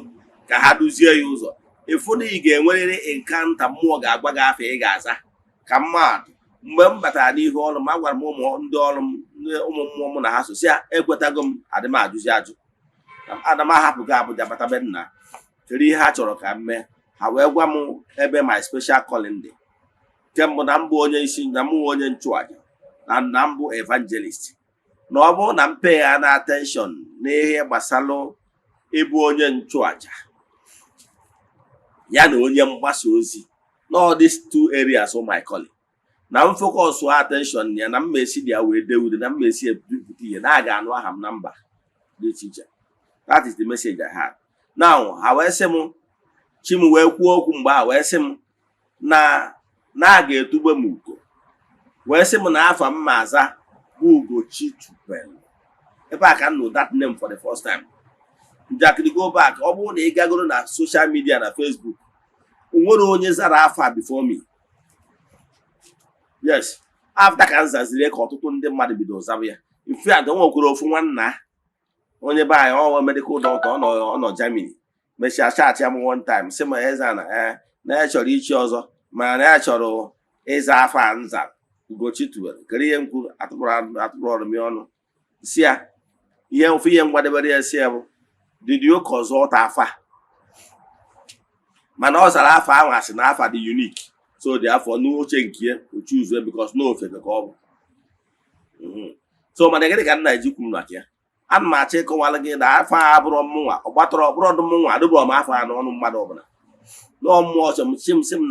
ka ha duzie ya ụzọ, ịfụ na ị ga-enwerịrị nkanta mmụọ ga-agba gị afọ ị ga-aza. Ka mmadụ mgbe m batara n'ihu ọrụ m, agwara m ndị ọrụ m, ụmụ mmụọ m na ha sosi ya, ekwetago m, adị m ajụzi ajụ. Ana m ahapụ gị Abuja bata be nna, kedu ihe ha chọrọ ka m mee. Ha wee gwa m ebe my special calling dị. Nke mbụ na mbụ onye isi, na mbụ onye nchụaja, na mbụ evangelist. Na ọ bụrụ na m pay ya na attention n'ihe gbasara ịbụ onye nchụaja ya na onye mgbasa ozi, no these two areas of my calling, na m focus attention ya, na mmesi dị ya wee dewude, na mmesi ebupụta ihe na aga anụ aha m na mba dị iche iche. That is the message I had. Now ha wee sị m, chi m wee kwuo okwu mgbe ha wee sị m na a ga-etugbe m ugo, wee sị m na afa m ma aza bụ Ugochitubelu. Ebe a ka m nụ that name for the first time. Njakịrị go back, ọ bụrụ na ị gagoro na social media na Facebook, o nwere onye zara afa before me. Yes, after ka m zaziri ka ọtụtụ ndị mmadụ bido zaba ya. In fact, o nwekwara ofu nwanna onye be anyị, ọwa medical doctor, ọ nọ Germany, mechia chat ya m one time sị ma Eze-Ana na ya chọrọ ichi ọzọ, mana na ya chọrọ ịza afa nza Ugochitubelu. Kere ihe mkpu atụrụ m ọnụ si ya ihe ofu ihe ngwadebere ya si ya bụ, did you consult afa? Mana ọ zara afa ahụ asị na afa dị unique, so dị afọ n'uche nke ya o choose because no ofe ka ọ bụ. So mana gịnị ka nna eji kwuru maka ya? Ana m achọ ịkọwara gị na afọ a abụrụ mụnwa, ọ gbatọrọ ọbụrụ ọdụ mụnwa, adịbụrụ m afọ a n'ọnụ mmadụ ọbụla. N'ọ mmụọ ọchọ m sị m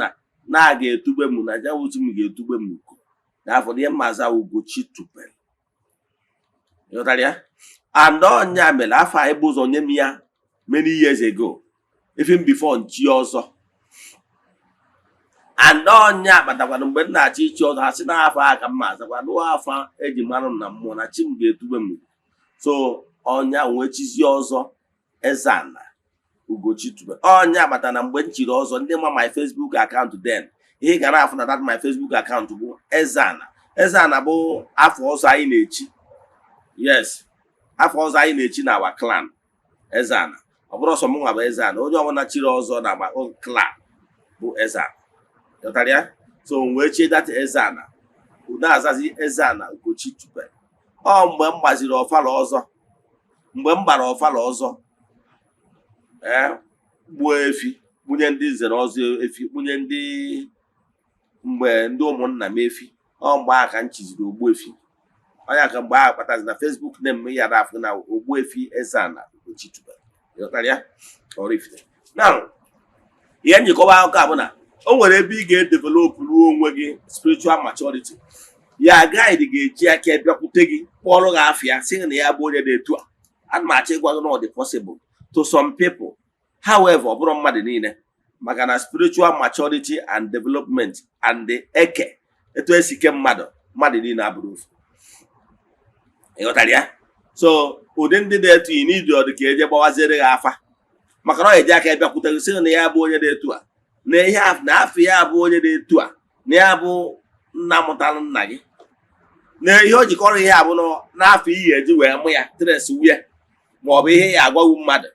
na a ga-etugbe m, na jawuchi m ga-etugbe m ugo n'afọ ihe mmaza Ugochitubelu. Ịghọtara ya? And ọnya mere afọ a ebu ụzọ nye m ya many years ago, even before nchi ọzọ. And ọnya kpatakwana mgbe m na-achọ ichi ọzọ, ha sị na afọ a ka m ma azakwa n'ụwa afọ eji mara m na mmụọ na chi m ga-etugbe m. So ọnya wee chizie ọzọ Eze-Ana Ugochitubelu. Ọnya kpatara na mgbe m chiri ọzọ, ndị ma my Facebook account then, ihe ga na-afụ na that my Facebook account bụ Eze-Ana. Eze-Ana bụ afọ ọzọ anyị na-echi. Yes, afọ ọzọ anyị na-echi na our clan Eze-Ana. Ọ bụrụ ọsọ m nwa bụ Eze-Ana, onye ọbụla chiri ọzọ na my own clan bụ Eze-Ana. Ịghọtara ya? So wee chie that Eze-Ana, udo azazi Eze-Ana Ugochitubelu. Ọ mgbe m gbaziri ọfala ọzọ, mgbe m gbara ọfala ọzọ, gbuo efi, bunye ndị nze na ọzọ efi, bunye ndị mgbe ndị ụmụnna m efi. Ọ mgbe a ka m chiziri Ogbuefi. Onye ka mgbe a kpatazi na Facebook name ya da afọ na Ogbuefi Eze-Ana Ugochitubelu. Ịghọtara ya? Oraifite. Now, ihe njikọwa akụkọ a bụ na o nwere ebe ị ga-edevelop ruo onwe gị spiritual maturity. Ya guide ga-eji aka bịakwute gị kpọrọ gị afịa sị na ya bụ onye dị etu a. Ana m achọ ịgwa gị na ọ dị possible to some people. However, ọ bụrụ mmadụ niile, maka na spiritual maturity and development and the eke etu esi ke mmadụ niile abụrụ ofu. Ịghọtara ya? So ụdị ndị dị etu n'idi ọdụ ka eje gbawaziere ha afa maka na ọ eji aka bịakwutere sị na ya bụ onye dị etu a na ihe na afọ ya bụ onye dị etu a na ya bụ nna mụtara nna gị na ihe o jikọrọ ihe abụ n'afọ iyi eji wee mụ ya tres wue maọbụ ihe ya agwawu mmadụ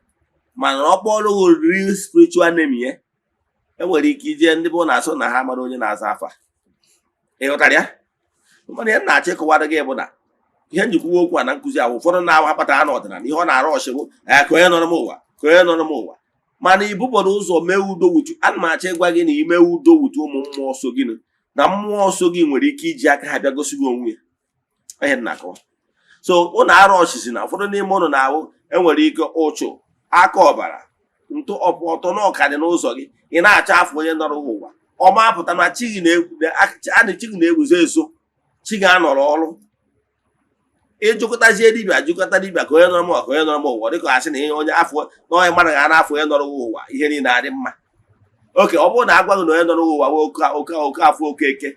mana ọ kpọrọ real spiritual name ya enwere ike ije ndị bụ na-asụ na ha mara onye na-aza afa. Ịghọtara ya? Mana ihe na-achọ ịkọwara gị bụ na ihe njikwa okwu a na nkụzi ahụ ụfọdụ na-akpata ha n'ọdịnala ihe ọ na-arụ ọchịbụ ka onye nọ n'ụwa ka onye nọ n'ụwa mana ibubọrọ ụzọ mee udo wutu. Ana m achọ ịgwa gị na ime udo wutu ụmụ mmụọ so gị na mmụọ so gị nwere ike iji aka ha bịa gosi gị onwe ya. Ihe na-akọwa so ụnụ arụ ọchịchị na ụfọdụ n'ime ụnụ na-ahụ enwere ike ụchụ aka ọbara ntụ ọtọ na ọka dị n'ụzọ gị ị na-achọ afọ onye nọrọ ụwa ọma apụta na chi gị na-eguzo eso chi gị anọrọ ọrụ ịjụkọtazie dibịa jụkọta dibịa ka onye nọrọ m ụwa ka onye nọrọ m ụwa dịka asị na ihe onye afọ na onye mmadụ ga na-afọ onye nọrọ ụwa ihe niile adị mma. Oke ọ bụrụ na agwaghị na onye nọrọ ụwa oke afọ okeke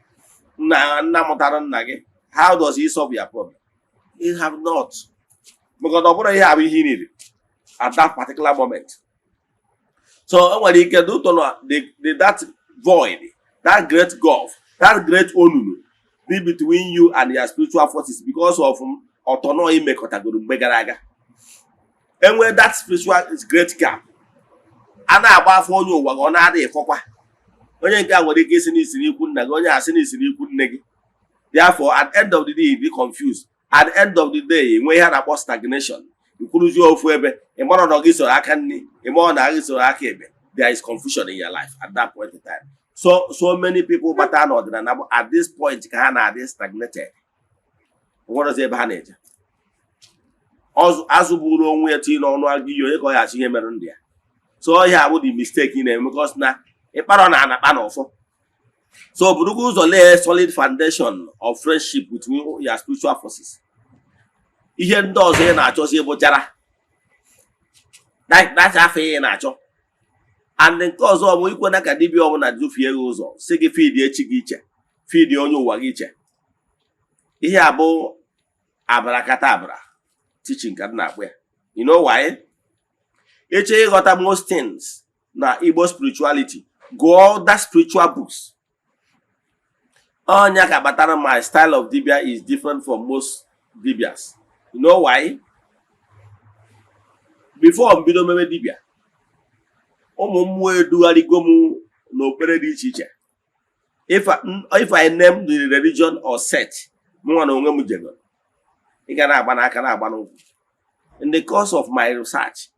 nna mụtara nna gị, how does he solve your problem? You have not. Because ọ bụrụ ihe abụ ihe niile at that particular moment. So enwere ike due na that void, that great gulf, that great onunu be between you and your spiritual forces because of autonomy imekọtagoro mgbe gara aga. Enwere that spiritual great gap. A na-agba afọ onye ụwa ọ na-adịghị fọkwa. Onye nke a nwere ike isi n'isi n'ikwu nna gị, onye asị n'isi n'ikwu nne gị. Therefore, at the end of the day, you be confused. At the end of the day, when you have about stagnation, you could use your forever. There is confusion in your life at that point in time. So many people, but at this point, they stagnated. What does it mean? So I have the mistake in them because now, so Burugu lay a solid foundation of friendship between your spiritual forces. Ihe ndị ọzọ ị na-achọsi ebo jara. That's afọ na-achọ. And nke ọzọ bụ ikwe na ka dibịa ọbụla dufie gị ụzọ si gị feed echi gị iche, feed onye ụwa gị iche. Ihe abụ abarakadabra teaching ka na-akpọ ya. You know why? Eche ịghọta most things na Igbo spirituality. Go all that spiritual books. Onya ka batara my style of dibia is different from most dibias. You know why? Before mbido meme dibia, ụmụ mmụọ edugharịgo m n'okpere dị iche iche. If I name the religion or sect, mụnwa na onwe m jego. Ị ga na-agba n'aka na-agba n'ụkwụ. In the course of my research,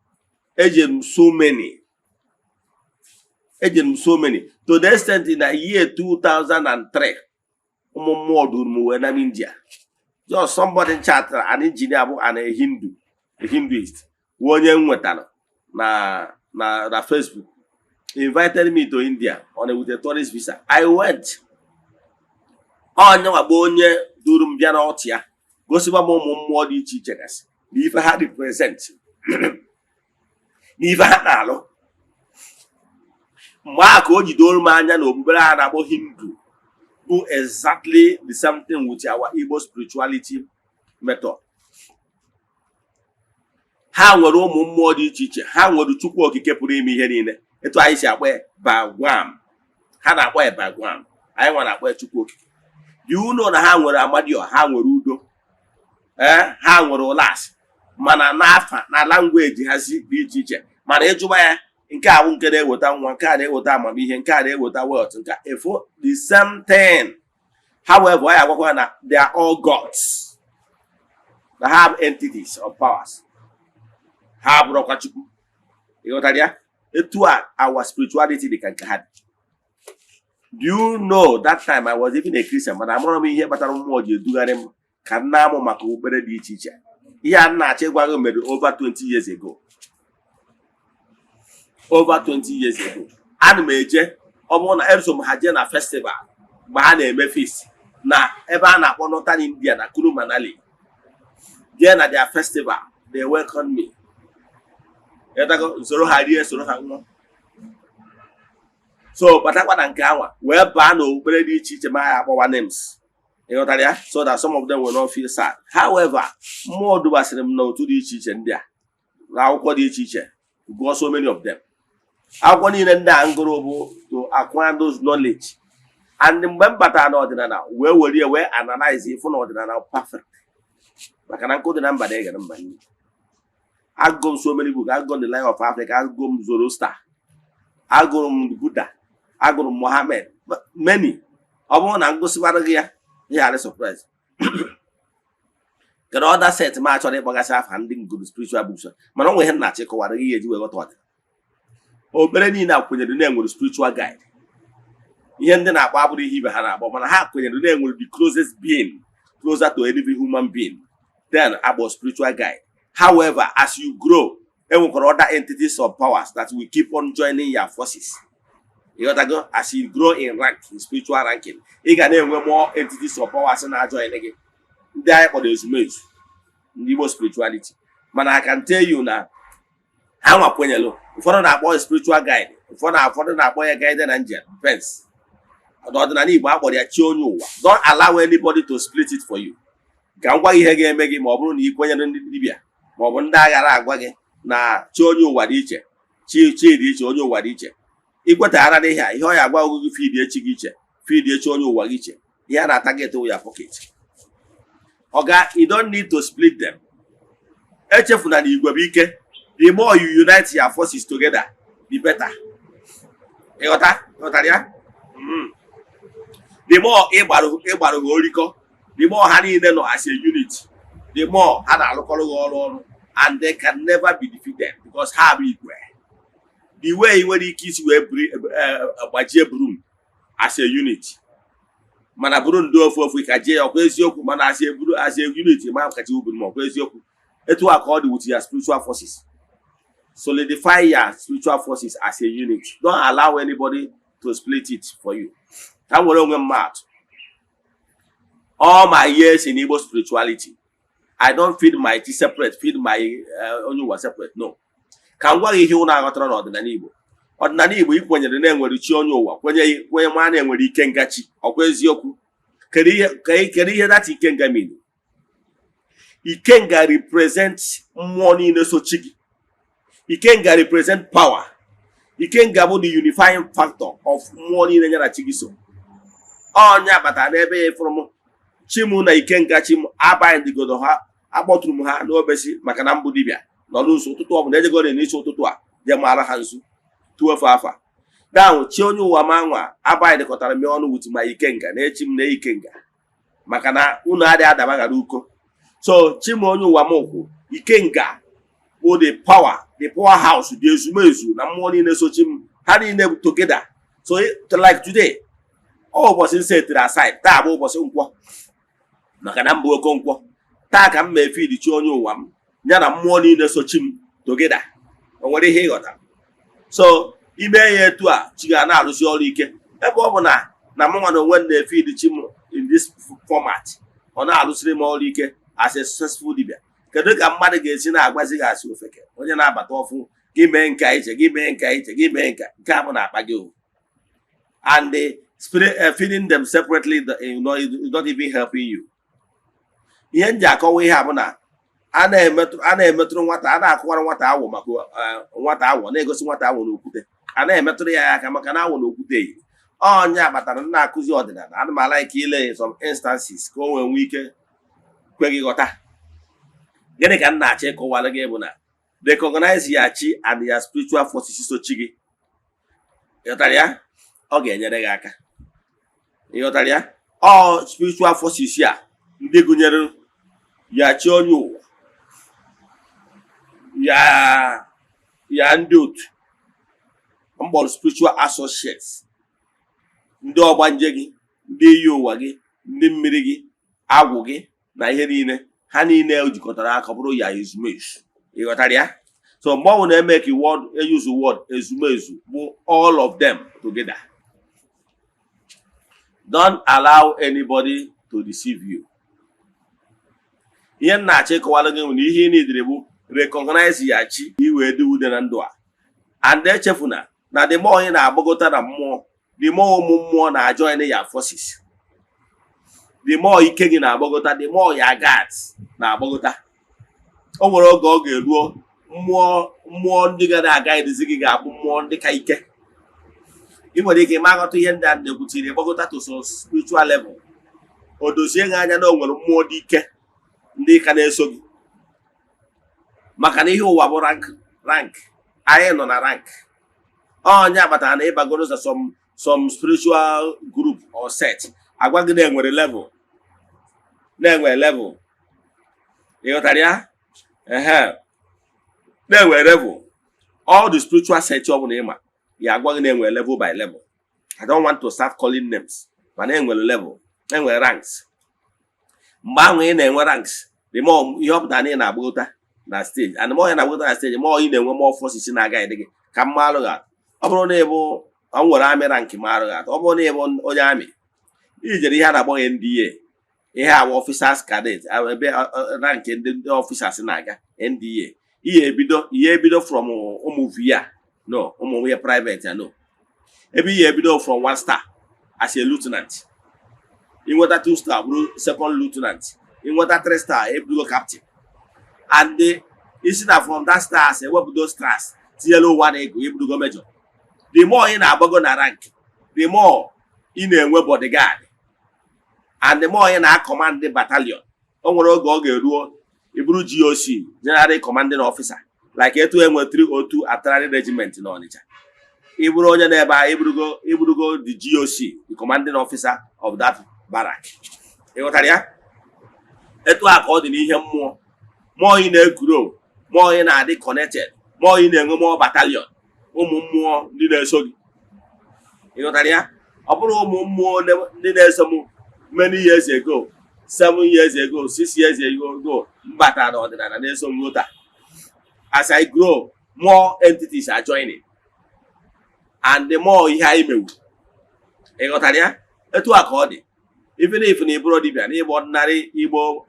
ejem m so many to the extent in the year 2003. India. Just somebody in chat, an engineer and a Hinduist. One na Facebook invited me to India with a tourist visa. I went. Oh no, abonye durum biana otia. Go see more di chichegas. If I had it present. If I had alo. Mark Ojidol Manya no Bra and Hindu. Do exactly the same thing with our Igbo spirituality method. Ha nwere ụmụ mmụọ dị iche iche, ha nwere Chukwu okike pụrụ ime ihe niile. Etu anyị si akpọ Bagwam. Ha na-akpọ ya Bagwam. Anyị nwa na-akpọ Chukwu okike. You know na ha nwere Amadio, ha nwere Udo. Ha nwere Olas. Mana n'afa na language ha si dị iche iche. Mana ịjụba ya nke a bụ nke na-eweta nwa, nke a na-eweta amamihe, nke a na-eweta wealth, nke efo the same thing. However, I agwakwa na they are all gods. They have entities of powers. Ha bụrụkwa Chukwu. Ịghọtara ya? Etu our spirituality dị ka nke ha. Do you know that time I was even a Christian, but amụrụ m ihe kpatara mmụọ ji edugharị m ka nna amụ maka okpukpere dị iche iche. Ihe a na-achọ ịgwa gị mere over 20 years ago. Over 20 years ago. Ana m eje ọ bụrụ na Epsom ha je na festival mgbe ha na-eme feast na ebe a na-akpọ Northern India na Kuru Manali. There na their festival, they welcome me. Soro ha rie, soro ha ṅụọ. So batakwa na nke anwa wee baa na okpukpere dị iche iche ma ya akpọwa names. Ịghọtara ya? So that some of them will not feel sad. However, mmụọ dubasịrị m n'otu dị iche iche ndị a na akwụkwọ dị iche iche, gụọ so many of them. Akwụkwọ niile ndị a ngụrụ bụ to acquire those knowledge. And mgbe m batara n'ọdịnala wee were wee analyze ifu na ọdịnala perfect. Maka na nkụ dị na mba na-egere mba niile. Agụrụ m so many books. Agụrụ m The Lion of Africa, agụrụ m Zoroaster, agụrụ m Buddha, agụrụ m Mohammed, many. Ọ bụrụ na ngụsịbara gị ya, ihe adị surprise. Kedu other set ma achọrọ ịkpọgasị afa ndị ngụrụ spiritual books, mana ọ nwere ihe na-achị kọwara gị eji wee ghọta ọdịnala. Obere niile a kwenyere na enwere spiritual guide. Ihe ndị na-akpọ abụrụ ihe ibe ha na-akpọ, mana ha kwenyere na enwere the closest being, closer to any human being, then about spiritual guide. However, as you grow, there will be other entities or powers that will keep on joining your forces. You got to go as you grow in rank, in spiritual ranking. You can have more entities or powers and join again. There for the Igbo spirituality. Man, I can tell you now, how much when you look, if you don't a spiritual guide, if you don't a guide and angel, depends. Don't allow anybody to split it for you. Can why you again make him or Bruni Libya? Mobunda Agwage, na Chonyo Wadiche, Chi Chonyo Wadiche. Equatara de here, Hoya will feed your chigiche, feed your Chonyo Wagiche. Here are target to your pocket. Oga, you don't need to split them. Echefuna the Igwebike, the more you unite your forces together, the better. Eota, Otaria? The more Ebaru Horiko, the more honey they know as a unit, the more had a local and they can never be defeated because how big were. The way when he kiss you a budget broom as a unit. Manaburun do for Fikaje or Quesioku, man as a unit, man Katibu, Quesioku. It will accord with your spiritual forces. Solidify your spiritual forces as a unit. Don't allow anybody to split it for you. That will mad. All my years in Igbo spirituality, I don't feed my tea separate, feed my only one separate. No. Can one hear now got on the Nanibo? Or Nanibo, when your name will reach on your when you man and when you can get you, or where's Yoku? Can you hear that he can get me? He can represent money in the Sochigi. He can represent power. He can gather the unifying factor of money in the Chigiso. Oh, yeah, but I never from Chimuna, he can catch him. I buy the good of her. I bought him her, no besi, Macanambu Dibia. No lose to talk, never got an issue to talk. Yamara Hansu, to a fafa. Now, Chonu Wamanga, I buy the Cotaramion with my Ikenga, Nechim Neikenga. Macana, una de Adamagaruko. So, Chimonu Wamoko, Ikenga, or the powerhouse, the Zumezu, and money in the Sochim, having them together. So, like today, all was inside to that side, Tabo was unquo. Macanambo Conquo. Taka may feed the Chonu one, Yana money in the Sochim together. Or what they hear that. So, he may to a Chigana, Luciolike, a Bobona, Namona when they feed the chim in this format. On our Lucim Olike as a successful debate. Kaduka Mother gets in our Wazigas with a when you're not but awful, give me enkaita, give me enkaita, give me come on up again. And they feeding them separately, you know, it's not even helping you. Yen Jacko, we have now. I metro what I acquire what I want, what I want, negos what I want to put it. And I metro Yakamaka will put it. Oh, yeah, but I'm not Kuzi ordinary. And my like some instances go and weaker. Quaggy got that. Then they can not check while again. They recognize Yachi and their spiritual forces so chiggy. Yotaria? Okay, Yagaka. Yotaria? All spiritual forces here. They go near Yachi ya ndut mbol spiritual associates ndị ọgbanje gị ndị yi ụwa gị ndị mmiri gị agwụ gị na ihe niile ha niile ejikọtara aka bụrụ ya ezumezu ịghọtara ya. So mgbe ọ na-eme ka word use word ezumezu bụ all of them together. Don't allow anybody to deceive you. Ihe na-achị kọwara gị na ihe niile bụ recognize Yachi, he will do the Nandua. And they chefuna, na the more ị na-agbagota na mmụọ, the more ụmụ mmụọ na-join ya forces. The more ike gị na-agbagota, the more ya guards na-agbagota. O nwere oge ọ ga-eruo mmụọ ndị ga na-aga edizi gị ga-abụ mmụọ ndị ka ike. Ị nwere ike ma aghọta ihe ndị a na-ekwutiri gbagota to some spiritual level. O dozie gị anya na o nwere mmụọ dị ike ndị ka na-eso gị. Maka na ihe ụwa bụ rank. Anyị nọ na rank. Onye abatara na ịbagoro za some spiritual group or set. Agwa gị na-enwere level. Na-enwere level. Ịghọtara ya? Na-enwere level. All the spiritual set ọ bụla ịma, ya agwa gị na-enwere level by level. I don't want to start calling names. Mana enwere level. Enwere ranks. Mgbe ahụ ị na-enwe ranks, the more ihe ọpụtara na ị na-agbagota na stage, and more ị na-agbagota na stage, more ị na-enwe more forces na-aga ịdị gị ka mma alụ gị atụ. Ọ bụrụ na ịbụ nwere amị rank ma arụ gị atụ, ọ bụrụ na ịbụ onye amị, ijere ihe a na-akpọ NDA, ihe awa officers cadet, ebe rank ndị officers na-aga NDA, ihe ebido from ụmụ VIA, no, ụmụ nwunye private, no. Ebe ihe ebido from 1 star as a lieutenant. Inweta 2 star bụrụ second lieutenant. Inweta 3 star ebido captain. And isi na from that stars ewepụdo stars tinyelu ụwa na ego ebido major. The more ị na-agbago na rank, the more ị na-enwe bodyguard, and the more ị na-command the battalion. O nwere oge ọ ga-eruo iburu GOC, General Commanding Officer, like etu enwe 302 Artillery Regiment na Onitsha. Iburu onye na-ebe a iburugo the GOC, the Commanding Officer of that barrack. Ịghọtara ya? Etu a ka ọ dị n'ihe mmụọ. More ị na-eguro, more ị na-adị connected, more ị na-enwe more battalion. Ụmụ mmụọ ndị na-eso gị. Ịghọtara ya? Ọ bụrụ ụmụ mmụọ ndị na-eso m many years ago, 7 years ago, 6 years ago, mbata na ọdịnala na-eso m taa. As I grow, more entities are joining. And the more ihe anyị mewu. Ịghọtara ya? Etu a ka ọ dị. Even if na ịbụrụ dibịa, na ịbụ ordinary Igbo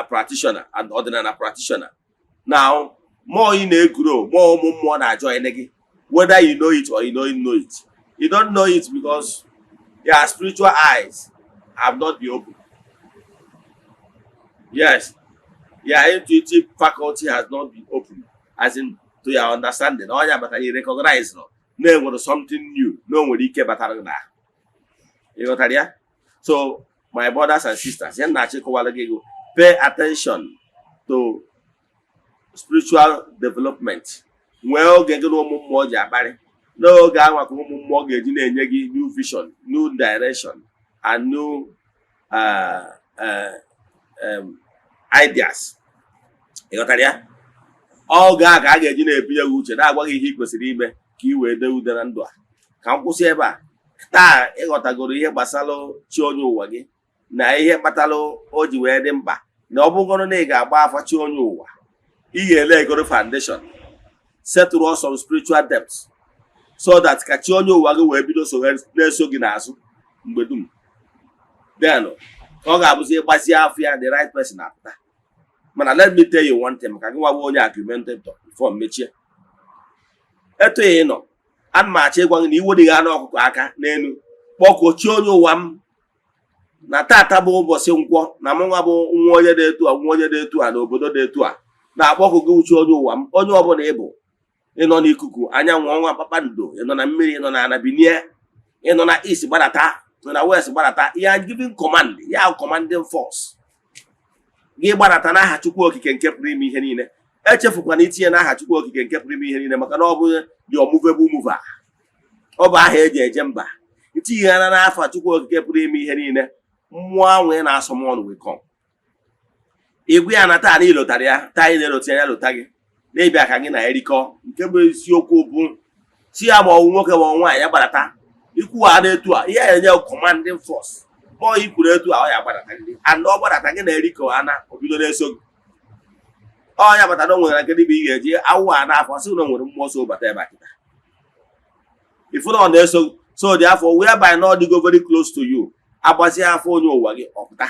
practitioner and ordinary practitioner. Now, more you grow, more ụmụ mmụọ na-join gị, whether you know it or you don't know it. You don't know it because your spiritual eyes have not been open. Yes, your intuitive faculty has not been open, as in to your understanding. Oh yeah, but you recognize no something new, no nwere ike batara na. You got that? So, my brothers and sisters, pay attention to spiritual development. Well, get no more jabari. No, God, more get new vision, new direction, and new ideas. You got that? All God, I get in a beer which and I want he was in Kiwe de Udanandua. Campus ever. Taa ịghọtagoro ihe gbasara chi onye ụwa gị na ihe kpatara o ji wee dị mkpa na ọ bụgoro na ị ga-agba afa chi onye ụwa, ị ga-ele egoro foundation, settle some spiritual depths so that ka chi onye ụwa gị wee bido so na-eso gị n'azụ mgbe dum. Then ọ ga-abụzi ịgbazie afọ ya the right person apụta. Mana let me tell you one thing, maka gị nwawa onye argumentator before mechie. Etu ị nọ, ana m achọ ịgwa gị na iwu dị gị anụ ọkụkọ aka n'elu kpọkuo chi onye ụwa m na tata bụ ụbọchị nkwọ na mụnwa bụ nwa onye dị etu a n'obodo dị etu a na-akpọku gị uchi onye ụwa m. Onye ọbụla ịbụ, ịnọ n'ikuku anyanwụ ọnwa kpakpando, ịnọ na mmiri, ịnọ na ana binie, ịnọ na east gbadata, ịnọ na west gbadata, you are giving command, ya commanding force. Gị gbadata n'aha Chukwu okike nke pụrụ ime ihe niile. Echefukwana itinye n'aha Chukwu okike nke pụrụ ime ihe niile, maka na ọ bụ the unmovable mover. Ọ bụ aha eji eje mba. Itinye ya n'afa Chukwu okike pụrụ ime ihe niile, mmụọ anwụ na-asọ m ọnụ wee come. Igwe ya na taa n'ilotara ya, taa anyị na-elota ya lota gị, na-ebịa ka gị na erikọ. Nke bụ eziokwu bụ si ya ma ọ nwoke ma ọ nwaanyị ya gbadata, ikwu a na-etu a, ihe ya enye commanding force. Ma ọ ikwuru etu a, ọ ya gbadata gị, and ọ gbadata gị na erikọ ana obido na-eso gị. Ọ ya bata na nwere nke dịbe ị ga-eji awụ a n'afọ sị na nwere mmụọ so bata ebe a kịta. If na ọ na-eso, so therefore whereby not go very close to you, agbazie afọ onye ụwa gị ọpụta.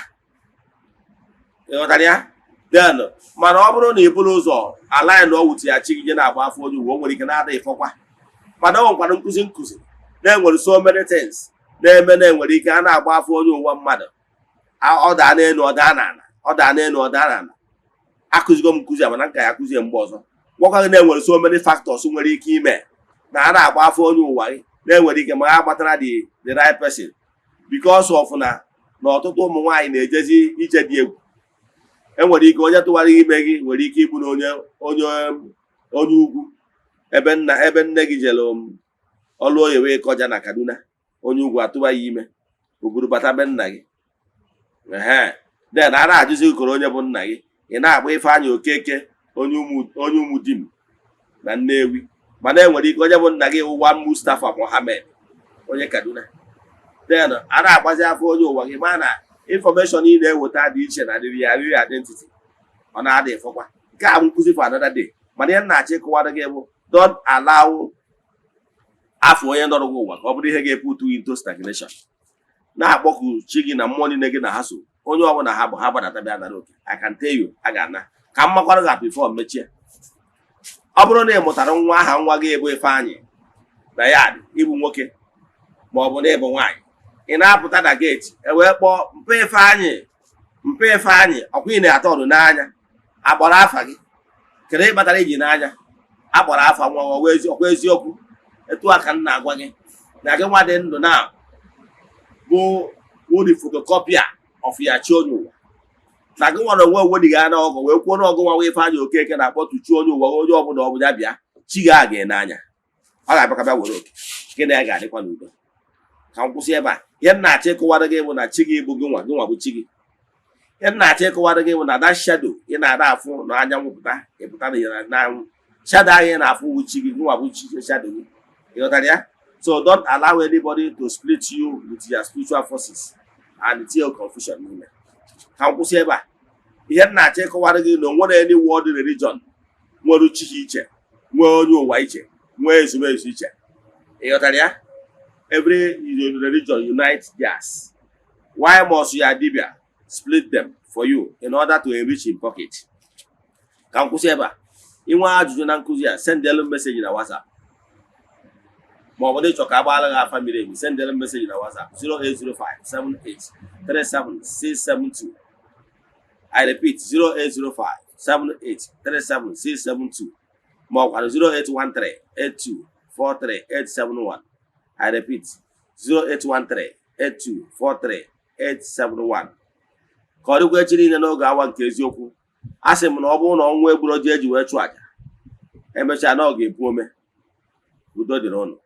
Ịghọtara ya? Then mana ọ bụrụ na ị bụrụ ụzọ ala na ọwụti ya chi gị na-agba afọ onye ụwa, o nwere ike na-ada ịfọkwa. mana ọ nwekwara nkụzi na-enwere so many things na-eme na-enwere ike a na-agba afọ onye ụwa mmadụ ọ daa n'elu ọ daa n'ala ọ daa n'elu ọ daa n'ala akụzigo m nkụzi mana nka ya akụzie mgbe ọzọ gwakwaghị na-enwere so many factors nwere ike ime na a na-agba afọ onye ụwa gị na-enwere ike ma ha gbatara the right person because of na ọtụtụ ụmụ nwaanyị na-ejezi ije dị egwu. Enwere ike onye tụwara ime gị nwere ike ịbụ na onye ugwu ebe nne gị jere ọlụ oyi wee kọja na Kaduna, onye ugwu atụba ya ime oburu bata be nna gị den a na-ajụzi ụkọrọ onye bụ nna gị ị na-agba Ifeanyị Okeke onye Umudim na Nnewi, mana enwere ike onye bụ nna gị ụwa Mustafa Mohammed onye Kaduna. Den a na-agbazi afọ onye ụwa gị ma na information ị na-eweta dị iche na dịrị ya riri identity ọ na-adị efọkwa nke a nkụzi for another day. Mana ihe na-achọ ịkọwara gị bụ don't allow afọ onye nọrọ gị ụwa ka ọ bụrụ ihe ga-eputu into stagnation. Na-akpọku chi gị na mmụọ niile gị na ha so onye ọbụla ha bụ ha gbadata bịa nara oke. I can tell you a ga-ana ka mmakwara gị before mechie. Ọ bụrụ na ị mụtara nwa aha nwa gị bụ Ifeanyị na ya ịbụ nwoke ma ọ bụ na ịbụ nwaanyị, ị na-apụta na geeti wee kpọọ mpe Ifeanyị ọkwa ị na-atọ ọdụ n'anya agbara afa gị kere ịkpatara iji n'anya agbara afa nwa ọkwa eziokwu. Etu aka m na-agwa gị na gị nwa dị ndụ na bụ the photocopy of ya chi onye ụwa na gị nwere onwe onwe dị gị na ọgụ wee kwuo na ọgụ nwa Ifeanyị Okeke na-akpọtu chi onye ụwa onye ọbụla ọ bụla bịa chi gị aga n'anya ọ ga-abịakabịa were oke gị na ya ga-adịkwa n'udo. Ka m kwụsị ebe a. Ihe m na-achọ ịkọwara gị bụ na chi gị bụ gị nwa bụ chi gị. Ihe m na-achọ ịkọwara gị bụ na that shadow ị na-ada afụ na anyanwụ ịpụta na anwụ shadow ahụ ị na-afụ bụ chi gị nwa bụ chi shadow gị. Ịghọtara ya? So don't allow anybody to split you with your spiritual forces and till confusion n'ime. Ka m kwụsị ebe a. Ihe m na-achọ ịkọwara gị na o nwere any world religion nwere chi iche, nwee onye ụwa iche, nwee ezumezu iche. Ịghọtara ya? Every religion unites theirs. Why must your dibia split them for you in order to enrich in pocket? Ka m kwụsị ebe a. Inwe ajụjụ na nkụzi a, send them message na WhatsApp. Ma ọ bụ ịchọ ka agbaala gị afa miri emi, send them message na WhatsApp 08057837672. I repeat 08057837672. Ma ọ kwara 08138243871. I repeat 08138243871. Ka ọ dịkwa echi niile n'oge awa nke eziokwu. A sị m na ọ bụrụ na ọnwa egburu ji eji wee chụọ aja emechaa na ọ ga-ebu ome. Udo dịrị ụnụ.